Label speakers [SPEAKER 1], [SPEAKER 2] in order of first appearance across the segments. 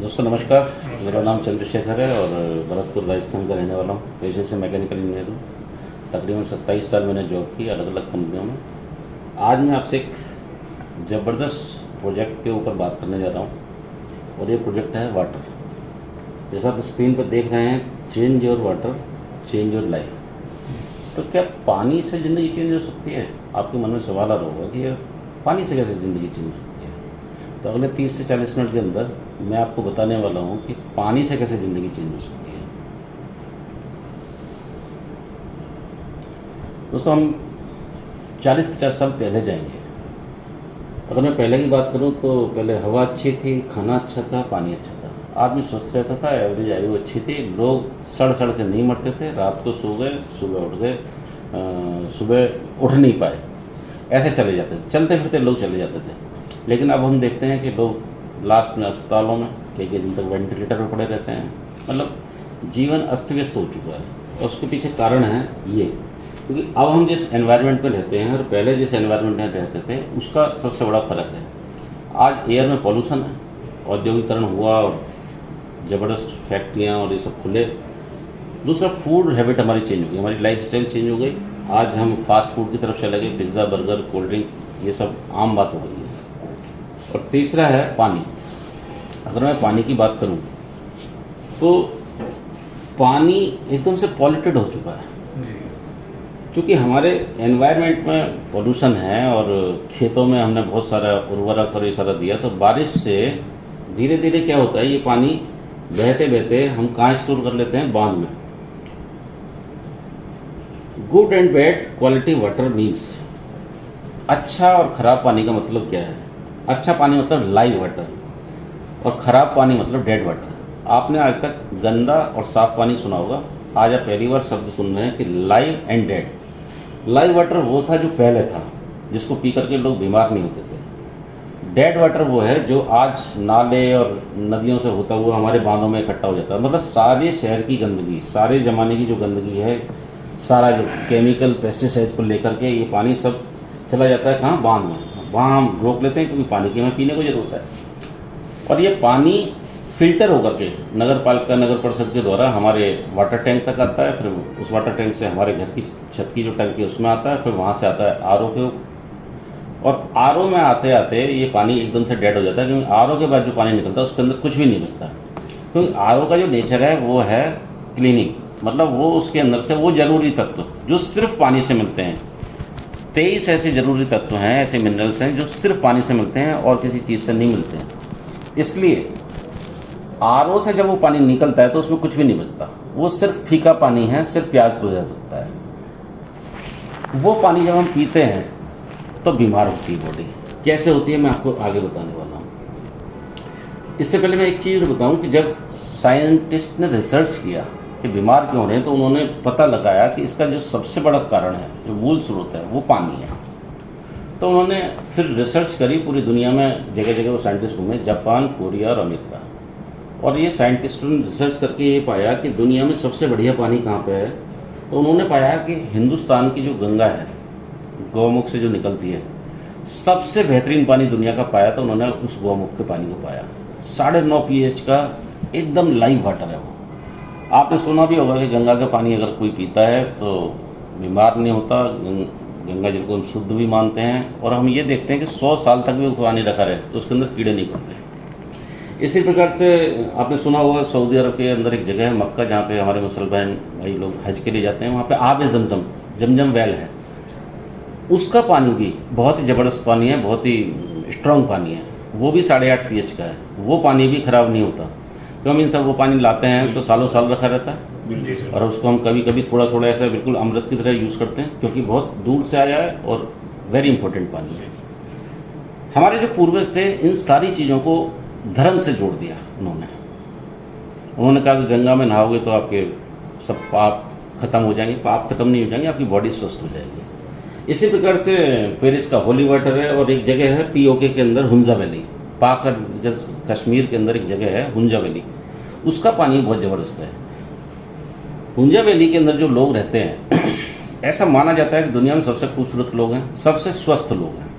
[SPEAKER 1] दोस्तों नमस्कार। मेरा नाम चंद्रशेखर है और भरतपुर राजस्थान का रहने वाला हूँ। पेशे से मैकेनिकल इंजीनियर हूँ। तकरीबन 27 साल मैंने जॉब की अलग अलग कंपनियों में। आज मैं आपसे एक ज़बरदस्त प्रोजेक्ट के ऊपर बात करने जा रहा हूँ और ये प्रोजेक्ट है वाटर। जैसा आप स्क्रीन पर देख रहे हैं, change your water change your life. तो क्या पानी से ज़िंदगी चेंज हो सकती है? आपके मन में सवाल आ रहा होगा कि यार पानी से कैसे ज़िंदगी चेंज हो सकती है। तो अगले 30 से 40 मिनट के अंदर मैं आपको बताने वाला हूँ कि पानी से कैसे ज़िंदगी चेंज हो सकती है। दोस्तों हम 40-50 साल पहले जाएंगे। अगर मैं पहले की बात करूँ तो पहले हवा अच्छी थी, खाना अच्छा था, पानी अच्छा था, आदमी स्वस्थ रहता था, एवरेज आयु अच्छी थी, लोग सड़ के नहीं मरते थे, रात को सो गए, सुबह उठ गए, सुबह उठ नहीं पाए, ऐसे चले जाते थे, चलते फिरते लोग चले जाते थे। लेकिन अब हम देखते हैं कि लोग लास्ट में अस्पतालों में कई दिन तक वेंटिलेटर पर पड़े रहते हैं। मतलब जीवन अस्त व्यस्त हो चुका है और उसके पीछे कारण है ये, क्योंकि अब हम जिस एनवायरनमेंट में रहते हैं और पहले जिस एनवायरनमेंट में रहते थे उसका सबसे बड़ा फ़र्क है। आज एयर में पॉल्यूशन है, औद्योगिकरण हुआ और ज़बरदस्त फैक्ट्रियाँ और ये सब खुले। दूसरा, फूड हैबिट हमारी चेंज हो गई, हमारी लाइफ स्टाइल चेंज हो गई। आज हम फास्ट फूड की तरफ चले गए, पिज़्ज़ा, बर्गर, कोल्ड ड्रिंक, ये सब आम बात हो गई है। और तीसरा है पानी। अगर मैं पानी की बात करूं तो पानी एकदम से पॉल्यूटेड हो चुका है, क्योंकि हमारे एनवायरनमेंट में पॉल्यूशन है और खेतों में हमने बहुत सारा उर्वरक और ये सारा दिया, तो बारिश से धीरे धीरे क्या होता है, ये पानी बहते बहते हम कहाँ स्टोर कर लेते हैं? बांध में। Good and bad quality water means, अच्छा और ख़राब पानी का मतलब क्या है? अच्छा पानी मतलब लाइव वाटर और ख़राब पानी मतलब डेड वाटर। आपने आज तक गंदा और साफ़ पानी सुना होगा, आज आप पहली बार शब्द सुन रहे हैं कि live and dead. Live water वो था जो पहले था, जिसको पी करके लोग बीमार नहीं होते थे। डेड वाटर वो है जो आज नाले और नदियों से होता हुआ हमारे बांधों में इकट्ठा हो जाता है। मतलब सारे शहर की गंदगी, सारे ज़माने की जो गंदगी है, सारा जो केमिकल पेस्टिसाइड को लेकर के ये पानी सब चला जाता है कहाँ? बांध में। वहाँ हम रोक लेते हैं क्योंकि पानी की हमें पीने को ज़रूरत है। और ये पानी फिल्टर होकर के नगर पालिका, नगर परिषद के द्वारा हमारे वाटर टैंक तक आता है, फिर उस वाटर टैंक से हमारे घर की छत की जो टंकी है उसमें आता है, फिर वहाँ से आता है आरओ के। और आरओ में आते आते ये पानी एकदम से डेड हो जाता है, क्योंकि आरओ के बाद जो पानी निकलता है उसके अंदर कुछ भी नहीं बचता। क्योंकि आरओ का जो नेचर है वो है क्लीनिंग, मतलब वो उसके अंदर से वो ज़रूरी तत्व जो सिर्फ पानी से मिलते हैं, 23 ऐसे ज़रूरी तत्व हैं, ऐसे मिनरल्स हैं जो सिर्फ पानी से मिलते हैं और किसी चीज़ से नहीं मिलते हैं। इसलिए आरओ से जब वो पानी निकलता है तो उसमें कुछ भी नहीं बचता, वो सिर्फ फीका पानी है, सिर्फ प्याज बुझा सकता है। वो पानी जब हम पीते हैं तो बीमार होती है बॉडी। कैसे होती है मैं आपको आगे बताने वाला हूँ। इससे पहले मैं एक चीज़ बताऊँ कि जब साइंटिस्ट ने रिसर्च किया कि बीमार क्यों हो रहे हैं, तो उन्होंने पता लगाया कि इसका जो सबसे बड़ा कारण है, जो मूल स्रोत है, वो पानी है। तो उन्होंने फिर रिसर्च करी पूरी दुनिया में, जगह जगह वो साइंटिस्ट घूमे, जापान, कोरिया और अमेरिका। और ये साइंटिस्टों ने रिसर्च करके ये पाया कि दुनिया में सबसे बढ़िया पानी कहाँ पे है। तो उन्होंने पाया कि हिंदुस्तान की जो गंगा है, गौमुख से जो निकलती है, सबसे बेहतरीन पानी दुनिया का पाया। तो उन्होंने उस गौमुख के पानी को पाया। 9.5 pH का एकदम लाइव वाटर है वो। आपने सुना भी होगा कि गंगा का पानी अगर कोई पीता है तो बीमार नहीं होता। गंगा जल को हम शुद्ध भी मानते हैं और हम ये देखते हैं कि 100 साल तक भी वो पानी रखा रहे तो उसके अंदर कीड़े नहीं पड़ते। इसी प्रकार से आपने सुना होगा सऊदी अरब के अंदर एक जगह है मक्का, जहाँ पे हमारे मुसलमान भाई लोग हज के लिए जाते हैं। वहाँ पे आब जमजम, जमजम वेल है, उसका पानी भी बहुत ही ज़बरदस्त पानी है, बहुत ही स्ट्रॉन्ग पानी है। वो भी 8.5 pH का है। वो पानी भी ख़राब नहीं होता। तो हम इन सब वो पानी लाते हैं तो सालों साल रखा रहता है और उसको हम कभी कभी थोड़ा थोड़ा ऐसा बिल्कुल अमृत की तरह यूज़ करते हैं, क्योंकि बहुत दूर से आया है और वेरी इंपॉर्टेंट पानी है। हमारे जो पूर्वज थे इन सारी चीज़ों को धर्म से जोड़ दिया उन्होंने कहा कि गंगा में नहाओगे तो आपके सब पाप खत्म हो जाएंगे। पाप खत्म नहीं हो जाएंगे, आपकी बॉडी स्वस्थ हो जाएगी। इसी प्रकार से पेरिस का होली वाटर है और एक जगह है पीओके के अंदर हुंजा वैली, पाक कश्मीर के अंदर एक जगह है हुंजा वैली, उसका पानी बहुत ज़बरदस्त है। हुंजा वैली के अंदर जो लोग रहते हैं ऐसा माना जाता है कि दुनिया में सबसे खूबसूरत लोग हैं, सबसे स्वस्थ लोग हैं।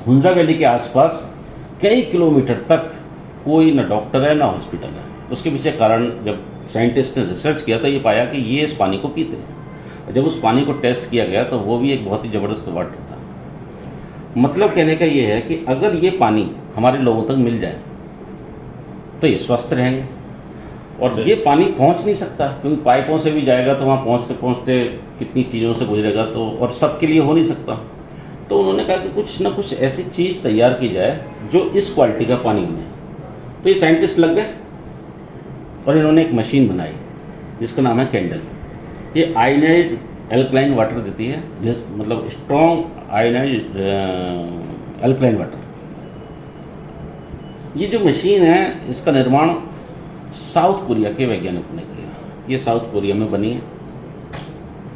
[SPEAKER 1] हुंजा वैली के आसपास कई किलोमीटर तक कोई ना डॉक्टर है ना हॉस्पिटल है। उसके पीछे कारण जब साइंटिस्ट ने रिसर्च किया तो ये पाया कि ये इस पानी को पीते हैं। जब उस पानी को टेस्ट किया गया तो वो भी एक बहुत ही ज़बरदस्त वाटर था। मतलब कहने का ये है कि अगर ये पानी हमारे लोगों तक मिल जाए तो ये स्वस्थ रहेंगे। और ये पानी पहुंच नहीं सकता क्योंकि पाइपों से भी जाएगा तो वहाँ पहुँचते पहुँचते कितनी चीज़ों से गुजरेगा, तो और सबके लिए हो नहीं सकता। तो उन्होंने कहा कि कुछ ना कुछ ऐसी चीज़ तैयार की जाए जो इस क्वालिटी का पानी बने। तो ये साइंटिस्ट लग गए और इन्होंने एक मशीन बनाई जिसका नाम है कैंडल। ये आयनाइज्ड एल्कलाइन वाटर देती है, मतलब स्ट्रॉन्ग आयनाइज्ड एल्कलाइन वाटर। ये जो मशीन है इसका निर्माण साउथ कोरिया के वैज्ञानिकों ने किया। ये साउथ कोरिया में बनी है।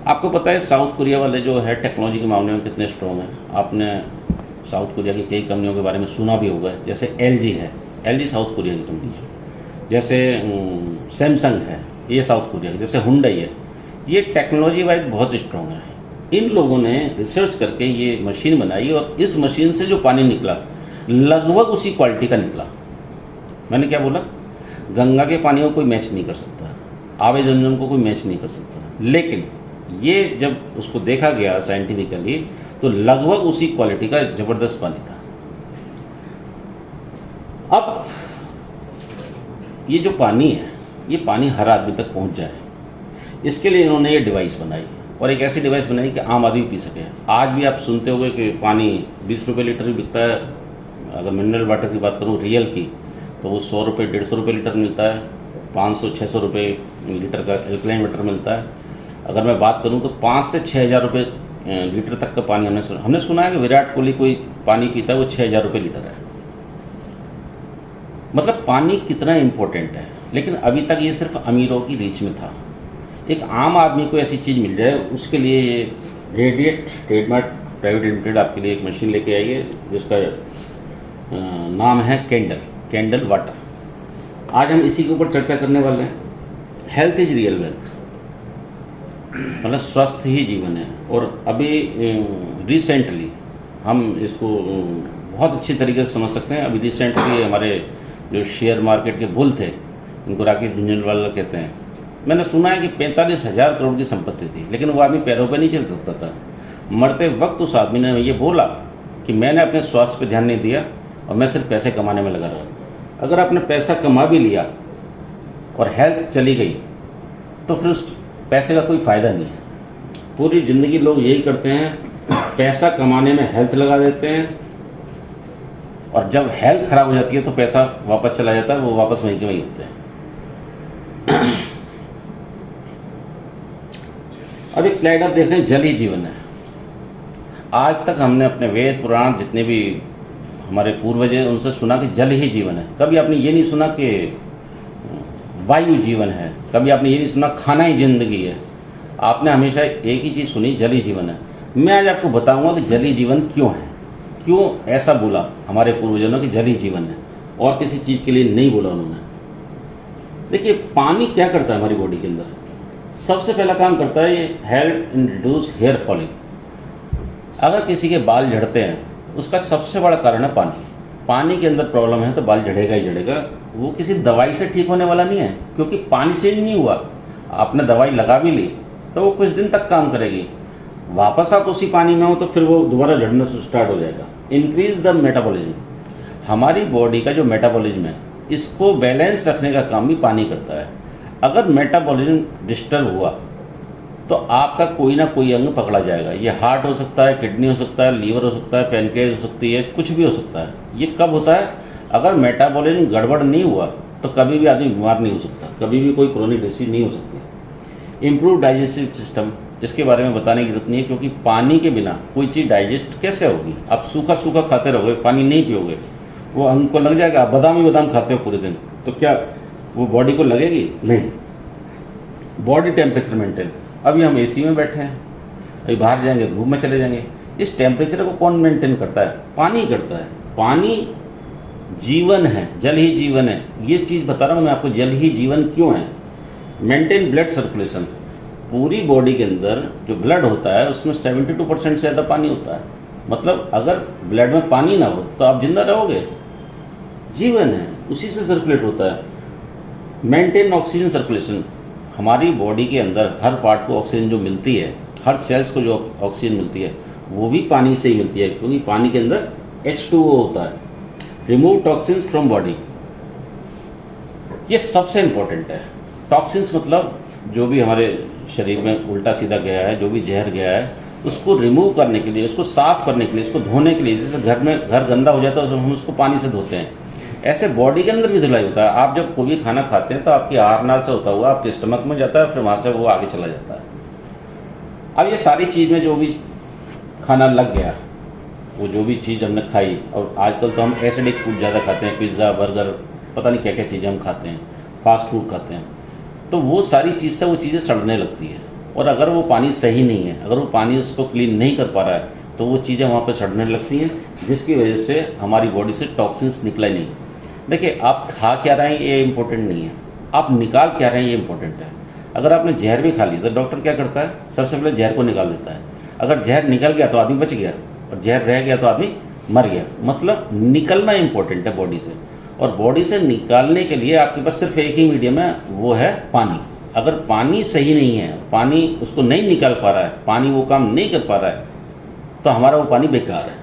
[SPEAKER 1] आपको पता है साउथ कोरिया वाले जो है टेक्नोलॉजी के मामले में कितने स्ट्रॉन्ग हैं। आपने साउथ कोरिया की कई कंपनियों के बारे में सुना भी होगा, जैसे LG है, LG साउथ कोरिया की कंपनी है। जैसे सैमसंग है, ये साउथ कोरिया की। जैसे हुंडई है, ये टेक्नोलॉजी वाइज बहुत स्ट्रॉन्ग है। इन लोगों ने रिसर्च करके ये मशीन बनाई और इस मशीन से जो पानी निकला लगभग उसी क्वालिटी का निकला। मैंने क्या बोला, गंगा के पानी को कोई मैच नहीं कर सकता, आवे जमजम को कोई मैच नहीं कर सकता, लेकिन ये जब उसको देखा गया साइंटिफिकली तो लगभग उसी क्वालिटी का जबरदस्त पानी था। अब ये जो पानी है, ये पानी हर आदमी तक पहुंच जाए, इसके लिए इन्होंने ये डिवाइस बनाई और एक ऐसी डिवाइस बनाई कि आम आदमी पी सके। आज भी आप सुनते होंगे कि पानी 20 रुपये लीटर भी बिकता है। अगर मिनरल वाटर की बात करूँ रियल की, तो वो 100 रुपये 150 रुपये लीटर मिलता है। 500-600 रुपये लीटर का एल्कलाइन वाटर मिलता है। अगर मैं बात करूं तो 5 से 6,000 रुपये लीटर तक का पानी हमने सुना है कि विराट कोहली कोई पानी पीता है वो 6,000 रुपये लीटर है। मतलब पानी कितना इम्पोर्टेंट है, लेकिन अभी तक ये सिर्फ अमीरों की रीच में था। एक आम आदमी को ऐसी चीज़ मिल जाए, उसके लिए ये रेडिएट ट्रेडमार्क प्राइवेट लिमिटेड आपके लिए एक मशीन लेके आई है जिसका नाम है कैंडल वाटर। आज हम इसी के ऊपर चर्चा करने वाले हैं। हेल्थ इज रियल वेल्थ, मतलब स्वस्थ ही जीवन है। और अभी रिसेंटली हम इसको बहुत अच्छी तरीके से समझ सकते हैं। अभी रिसेंटली हमारे जो शेयर मार्केट के बुल थे, इनको राकेश झुंझुनवाला कहते हैं, मैंने सुना है कि 45,000 करोड़ की संपत्ति थी, लेकिन वो आदमी पैरों पे नहीं चल सकता था। मरते वक्त उस आदमी ने ये बोला कि मैंने अपने स्वास्थ्य पे ध्यान नहीं दिया और मैं सिर्फ पैसे कमाने में लगा रहा। अगर आपने पैसा कमा भी लिया और हेल्थ चली गई तो फिर उस पैसे का कोई फ़ायदा नहीं है। पूरी ज़िंदगी लोग यही करते हैं, पैसा कमाने में हेल्थ लगा देते हैं और जब हेल्थ ख़राब हो जाती है तो पैसा वापस चला जाता है, वो वापस वहीं के वहीं होते हैं। अब एक स्लाइड आप देख रहे हैं, जल ही जीवन है। आज तक हमने अपने वेद पुराण जितने भी हमारे पूर्वज हैं उनसे सुना कि जल ही जीवन है। कभी आपने ये नहीं सुना कि वायु जीवन है, कभी आपने ये नहीं सुना खाना ही जिंदगी है। आपने हमेशा एक ही चीज़ सुनी, जल ही जीवन है। मैं आज आपको बताऊंगा कि जल ही जीवन क्यों है, क्यों ऐसा बोला हमारे पूर्वजों ने कि जल ही जीवन है, और किसी चीज़ के लिए नहीं बोला उन्होंने। देखिए पानी क्या करता है हमारी बॉडी के अंदर। सबसे पहला काम करता है ये help in reduce hair falling. अगर किसी के बाल झड़ते हैं उसका सबसे बड़ा कारण है पानी। पानी के अंदर प्रॉब्लम है तो बाल झड़ेगा ही झड़ेगा। वो किसी दवाई से ठीक होने वाला नहीं है, क्योंकि पानी चेंज नहीं हुआ। आपने दवाई लगा भी ली तो वो कुछ दिन तक काम करेगी, वापस आप उसी पानी में हो तो फिर वो दोबारा झड़ना स्टार्ट हो जाएगा। इंक्रीज द मेटाबॉलिज्म, हमारी बॉडी का जो मेटाबॉलिज्म है इसको बैलेंस रखने का काम भी पानी करता है। अगर मेटाबॉलिज्म डिस्टर्ब हुआ तो आपका कोई ना कोई अंग पकड़ा जाएगा। ये हार्ट हो सकता है, किडनी हो सकता है, लीवर हो सकता है, पैनक्रियाज हो सकती है, कुछ भी हो सकता है। ये कब होता है, अगर मेटाबॉलिज्म गड़बड़ नहीं हुआ तो कभी भी आदमी बीमार नहीं हो सकता, कभी भी कोई क्रोनिक डिसीज नहीं हो सकती। इम्प्रूव डाइजेस्टिव सिस्टम, इसके बारे में बताने की जरूरत नहीं है, क्योंकि पानी के बिना कोई चीज़ डाइजेस्ट कैसे होगी। आप सूखा सूखा खाते रहोगे, पानी नहीं पियोगे, वो अंग को लग जाएगा। आप बादाम ही बादाम खाते हो पूरे दिन, तो क्या वो बॉडी को लगेगी? नहीं। बॉडी टेम्परेचर मेंटेन, अभी हम एसी में बैठे हैं, अभी बाहर जाएंगे धूप में चले जाएंगे, इस टेम्परेचर को कौन मेंटेन करता है? पानी करता है। पानी जीवन है, जल ही जीवन है। ये चीज़ बता रहा हूँ मैं आपको, जल ही जीवन क्यों है। मेंटेन ब्लड सर्कुलेशन, पूरी बॉडी के अंदर जो ब्लड होता है उसमें 72% से ज़्यादा पानी होता है। मतलब अगर ब्लड में पानी ना हो तो आप जिंदा रहोगे? जीवन है, उसी से सर्कुलेट होता है। मेंटेन ऑक्सीजन सर्कुलेशन, हमारी बॉडी के अंदर हर पार्ट को ऑक्सीजन जो मिलती है, हर सेल्स को जो ऑक्सीजन मिलती है वो भी पानी से ही मिलती है, क्योंकि पानी के अंदर H2O होता है। रिमूव टॉक्सिन्स फ्रॉम बॉडी, ये सबसे इम्पोर्टेंट है। टॉक्सिन्स मतलब जो भी हमारे शरीर में उल्टा सीधा गया है, जो भी जहर गया है, उसको रिमूव करने के लिए, उसको साफ करने के लिए, उसको धोने के लिए, जैसे घर गंदा हो जाता है तो हम उसको पानी से धोते हैं, ऐसे बॉडी के अंदर भी धुलाई होता है। आप जब कोई भी खाना खाते हैं तो आपकी आहार नाल से होता हुआ आपके स्टमक में जाता है, फिर वहाँ से वो आगे चला जाता है। अब ये सारी चीज़ में जो भी खाना लग गया, वो जो भी चीज़ हमने खाई, और आजकल तो हम एसिडिक फूड ज़्यादा खाते हैं, पिज़्ज़ा बर्गर पता नहीं क्या क्या चीज़ें हम खाते हैं, फास्ट फूड खाते हैं, तो वो सारी चीज़ से वो चीज़ें सड़ने लगती है। और अगर वो पानी सही नहीं है, अगर वो पानी उसको क्लीन नहीं कर पा रहा है, तो वो चीज़ें वहाँ पर सड़ने लगती हैं, जिसकी वजह से हमारी बॉडी से टॉक्सिन्स निकला ही नहीं। देखिए, आप खा क्या रहे हैं ये इम्पोर्टेंट नहीं है, आप निकाल क्या रहे हैं ये इम्पोर्टेंट है। अगर आपने जहर भी खा लिया तो डॉक्टर क्या करता है, सबसे पहले जहर को निकाल देता है। अगर जहर निकल गया तो आदमी बच गया, और जहर रह गया तो आदमी मर गया। मतलब निकलना इम्पोर्टेंट है बॉडी से, और बॉडी से निकालने के लिए आपके पास सिर्फ एक ही मीडियम है, वो है पानी। अगर पानी सही नहीं है, पानी उसको नहीं निकाल पा रहा है, पानी वो काम नहीं कर पा रहा है, तो हमारा वो पानी बेकार है।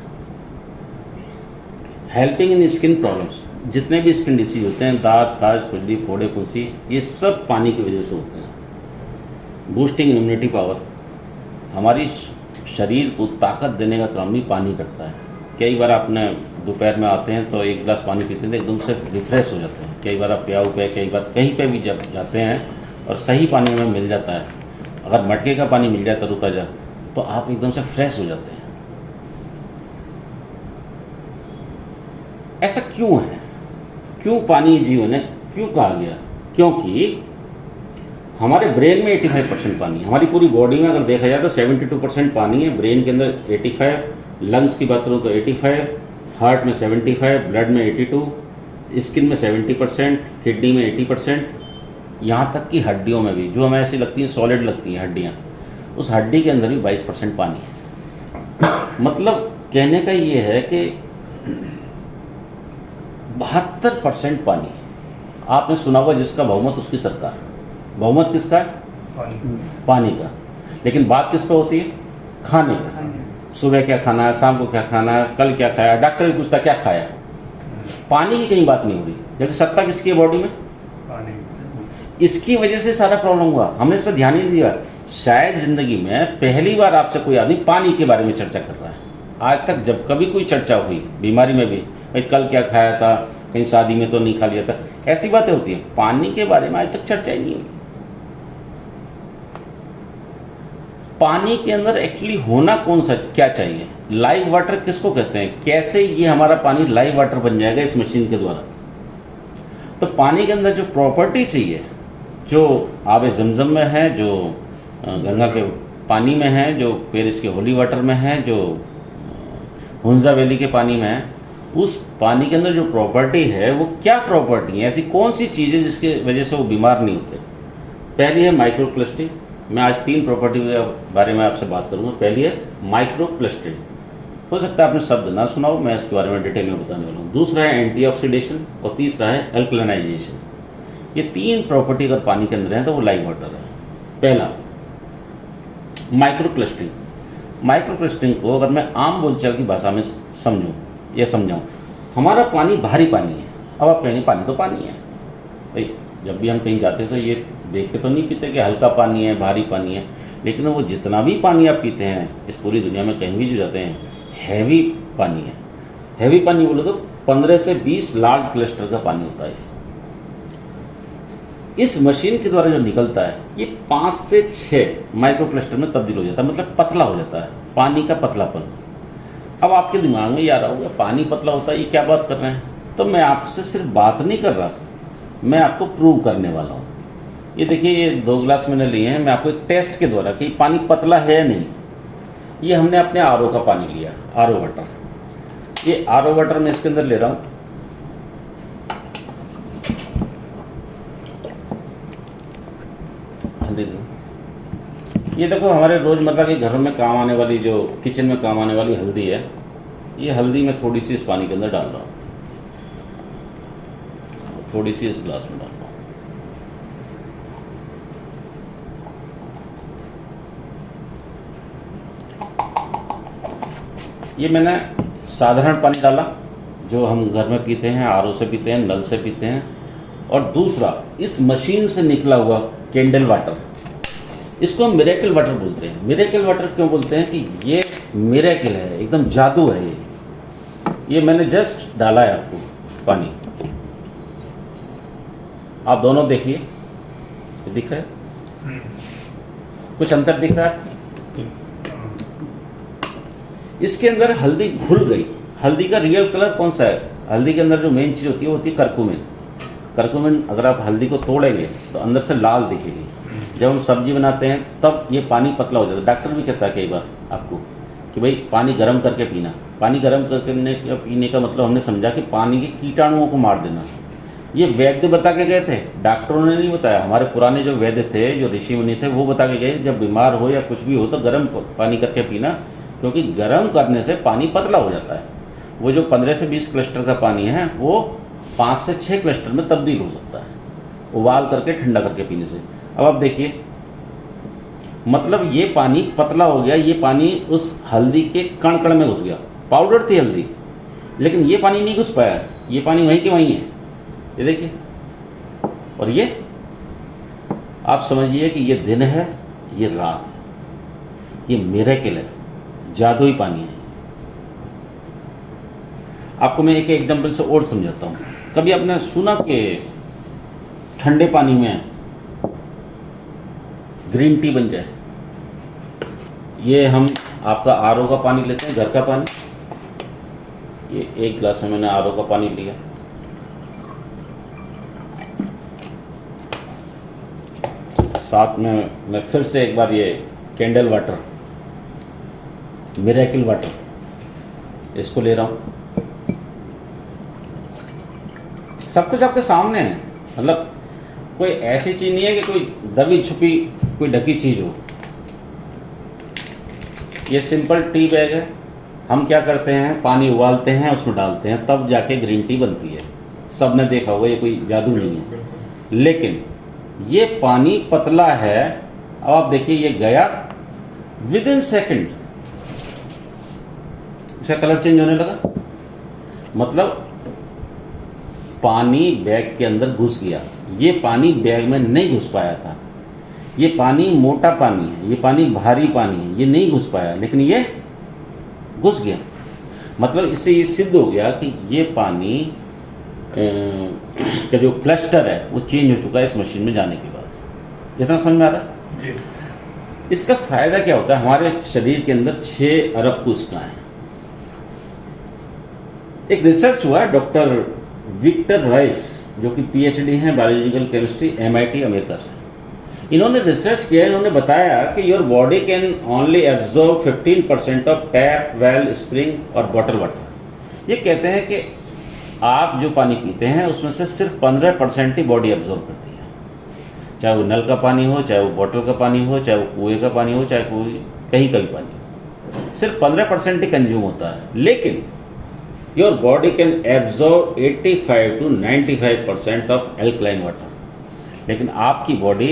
[SPEAKER 1] हेल्पिंग इन स्किन प्रॉब्लम्स, जितने भी स्किन डिसीज होते हैं, दाग खाज खुजली फोड़े फुंसी, ये सब पानी की वजह से होते हैं। बूस्टिंग इम्यूनिटी पावर, हमारी शरीर को ताकत देने का काम भी पानी करता है। कई बार आपने दोपहर में आते हैं तो एक गिलास पानी पीते हैं तो एकदम से रिफ्रेश हो जाते हैं। कई बार आप प्याऊ पे, कई बार कहीं पे भी जब जाते हैं और सही पानी हमें मिल जाता है, अगर मटके का पानी मिल जाए तरोताज़ा, तो आप एकदम से फ्रेश हो जाते हैं। ऐसा क्यों है, क्यों पानी जीवन है, क्यों कहा गया? क्योंकि हमारे ब्रेन में 85% पानी है। हमारी पूरी बॉडी में अगर देखा जाए तो 72% पानी है। ब्रेन के अंदर 85, लंग्स की बात करूँ तो 85, हार्ट में 75, ब्लड में 82, स्किन में 70%, किडनी में 80%, यहाँ तक कि हड्डियों में भी, जो हमें ऐसी लगती हैं सॉलिड लगती हैं हड्डियाँ, उस हड्डी के अंदर भी 22% पानी है। मतलब कहने का ये है कि 72% पानी। आपने सुना होगा जिसका बहुमत उसकी सरकार। बहुमत किसका है? पानी का। लेकिन बात किस पे होती है? खाने का। सुबह क्या खाना है, शाम को क्या खाना है, कल क्या खाया, डॉक्टर भी पूछता क्या खाया। पानी की कहीं बात नहीं हो रही। लेकिन सत्ता किसकी है बॉडी में? पानी। इसकी वजह से सारा प्रॉब्लम हुआ, हमने इस पर ध्यान ही नहीं दिया। शायद जिंदगी में पहली बार आपसे कोई आदमी पानी के बारे में चर्चा कर रहा है। आज तक जब कभी कोई चर्चा हुई, बीमारी में भी, भाई कल क्या खाया था, कहीं शादी में तो नहीं खा लिया था, ऐसी बातें होती हैं। पानी के बारे में आज तक चर्चा ही नहीं हुई। पानी के अंदर एक्चुअली होना कौन सा क्या चाहिए? लाइव वाटर किसको कहते हैं? कैसे ये हमारा पानी लाइव वाटर बन जाएगा इस मशीन के द्वारा? तो पानी के अंदर जो प्रॉपर्टी चाहिए, जो आबे जमजम में है, जो गंगा के पानी में है, जो पेरिस के होली वाटर में है, जो हुंजा वैली के पानी में है, उस पानी के अंदर जो प्रॉपर्टी है वो क्या प्रॉपर्टी है? ऐसी कौन सी चीज़ है जिसकी वजह से वो बीमार नहीं होते? पहली है माइक्रो क्लस्टरिंग। मैं आज 3 प्रॉपर्टी के बारे में आपसे बात करूंगा। पहली है माइक्रो क्लस्टरिंग। हो सकता है आपने शब्द ना सुना हो, मैं इसके बारे में डिटेल में बताने वाला हूँ। दूसरा है एंटीऑक्सीडेशन, और तीसरा है अल्कलाइजेशन। ये 3 प्रॉपर्टी अगर पानी के अंदर है तो वो लाइव वाटर है। पहला माइक्रो क्लस्टरिंग। माइक्रो क्लस्टरिंग को अगर मैं आम बोलचाल की भाषा में समझूं या समझाऊं, हमारा पानी भारी पानी है। अब आप कहेंगे पानी तो पानी है भाई, जब भी हम कहीं जाते हैं तो ये देख के तो नहीं पीते कि हल्का पानी है, भारी पानी है, लेकिन वो जितना भी पानी आप पीते हैं इस पूरी दुनिया में कहीं भी जो जाते हैं, हैवी पानी है। हैवी पानी बोले तो 15 से 20 लार्ज क्लस्टर का पानी होता है। इस मशीन के द्वारा जो निकलता है ये 5 से 6 माइक्रो क्लस्टर में तब्दील हो जाता है, मतलब पतला हो जाता है, पानी का पतलापन। अब आपके दिमाग में ये आ रहा होगा पानी पतला होता है, ये क्या बात कर रहे हैं? तो मैं आपसे सिर्फ बात नहीं कर रहा, मैं आपको प्रूव करने वाला हूँ। ये देखिए, ये 2 गिलास मैंने लिए हैं, मैं आपको एक टेस्ट के द्वारा कि पानी पतला है या नहीं। ये हमने अपने आरओ का पानी लिया, आरओ वाटर। ये आरओ वाटर मैं इसके अंदर ले रहा हूँ। हल्दी दो। ये देखो, हमारे रोज़मर्रा के घरों में काम आने वाली, जो किचन में काम आने वाली हल्दी है। ये हल्दी मैं थोड़ी सी इस पानी के अंदर डाल रहा हूँ। थोड़ी सी इस ग्लास में डालता हूँ। ये मैंने साधारण पानी डाला जो हम घर में पीते हैं, आरओ से पीते हैं, नल से पीते हैं, और दूसरा इस मशीन से निकला हुआ कैंडल वाटर, इसको हम मिरेकल वाटर बोलते हैं। मिरेकल वाटर क्यों बोलते हैं कि ये मिरेकल है, एकदम जादू है। ये मैंने जस्ट डाला है आपको पानी, आप दोनों देखिए, दिख रहा है? कुछ अंतर दिख रहा है? इसके अंदर हल्दी घुल गई। हल्दी का रियल कलर कौन सा है? हल्दी के अंदर जो मेन चीज़ होती है वो होती है करक्यूमिन। करक्यूमिन अगर आप हल्दी को तोड़ेंगे तो अंदर से लाल दिखेगी। जब हम सब्जी बनाते हैं तब ये पानी पतला हो जाता है। डॉक्टर भी कहता है कई बार आपको कि भाई पानी गर्म करके पीना। पानी गर्म करके पीने का मतलब हमने समझा कि पानी के कीटाणुओं को मार देना। ये वैद्य बता के गए थे, डॉक्टरों ने नहीं बताया। हमारे पुराने जो वैद्य थे, जो ऋषि मुनि थे, वो बता के गए जब बीमार हो या कुछ भी हो तो गर्म पानी करके पीना, क्योंकि गर्म करने से पानी पतला हो जाता है। वो जो 15 से 20 क्लस्टर का पानी है वो 5 से 6 क्लस्टर में तब्दील हो सकता है उबाल करके, ठंडा करके पीने से। अब आप देखिए, मतलब ये पानी पतला हो गया। ये पानी उस हल्दी के कण कण में घुस गया। पाउडर थी हल्दी, लेकिन ये पानी नहीं घुस पाया। ये पानी वहीं के वहीं है, ये देखिए। और ये आप समझिए कि ये दिन है, ये रात है, ये मिरेकल है, जादुई पानी है। आपको मैं एक एग्जांपल से और समझाता हूँ। कभी आपने सुना कि ठंडे पानी में ग्रीन टी बन जाए? ये हम आपका आरओ का पानी लेते हैं, घर का पानी। ये एक गिलास में मैंने आरओ का पानी लिया, साथ में मैं फिर से एक बार ये कैंडल वाटर, मिरेकल वाटर, इसको ले रहा हूँ। सब कुछ आपके सामने है, मतलब कोई ऐसी चीज नहीं है कि कोई दबी छुपी कोई ढकी चीज हो। ये सिंपल टी बैग है। हम क्या करते हैं, पानी उबालते हैं, उसमें डालते हैं, तब जाके ग्रीन टी बनती है। सब ने देखा होगा, ये कोई जादू नहीं है। लेकिन ये पानी पतला है। अब आप देखिए, ये गया विद इन सेकेंड इसका कलर चेंज होने लगा। मतलब पानी बैग के अंदर घुस गया। ये पानी बैग में नहीं घुस पाया था। ये पानी मोटा पानी है, ये पानी भारी पानी है, ये नहीं घुस पाया, लेकिन ये घुस गया। मतलब इससे ये सिद्ध हो गया कि ये पानी का जो क्लस्टर है वो चेंज हो चुका है इस मशीन में जाने के बाद। इतना समझ में आ रहा है? इसका फायदा क्या होता है? हमारे शरीर के अंदर 6 अरब कोशिकाएं हैं। एक रिसर्च हुआ है, डॉक्टर विक्टर राइस, जो कि पीएचडी हैं बायोलॉजिकल केमिस्ट्री, एमआईटी अमेरिका से। इन्होंने रिसर्च किया। इन्होंने बताया कि your body can only absorb 15% of tap, well, spring और बॉटल वाटर। ये कहते हैं कि आप जो पानी पीते हैं उसमें से सिर्फ 15% ही बॉडी एब्जॉर्ब करती है। चाहे वो नल का पानी हो, चाहे वो बॉटल का पानी हो, चाहे वो कुएं का पानी हो, चाहे कोई कहीं का भी पानी हो, सिर्फ 15% ही कंज्यूम होता है। लेकिन your body can absorb 85 to 95% of alkaline water. लेकिन आपकी बॉडी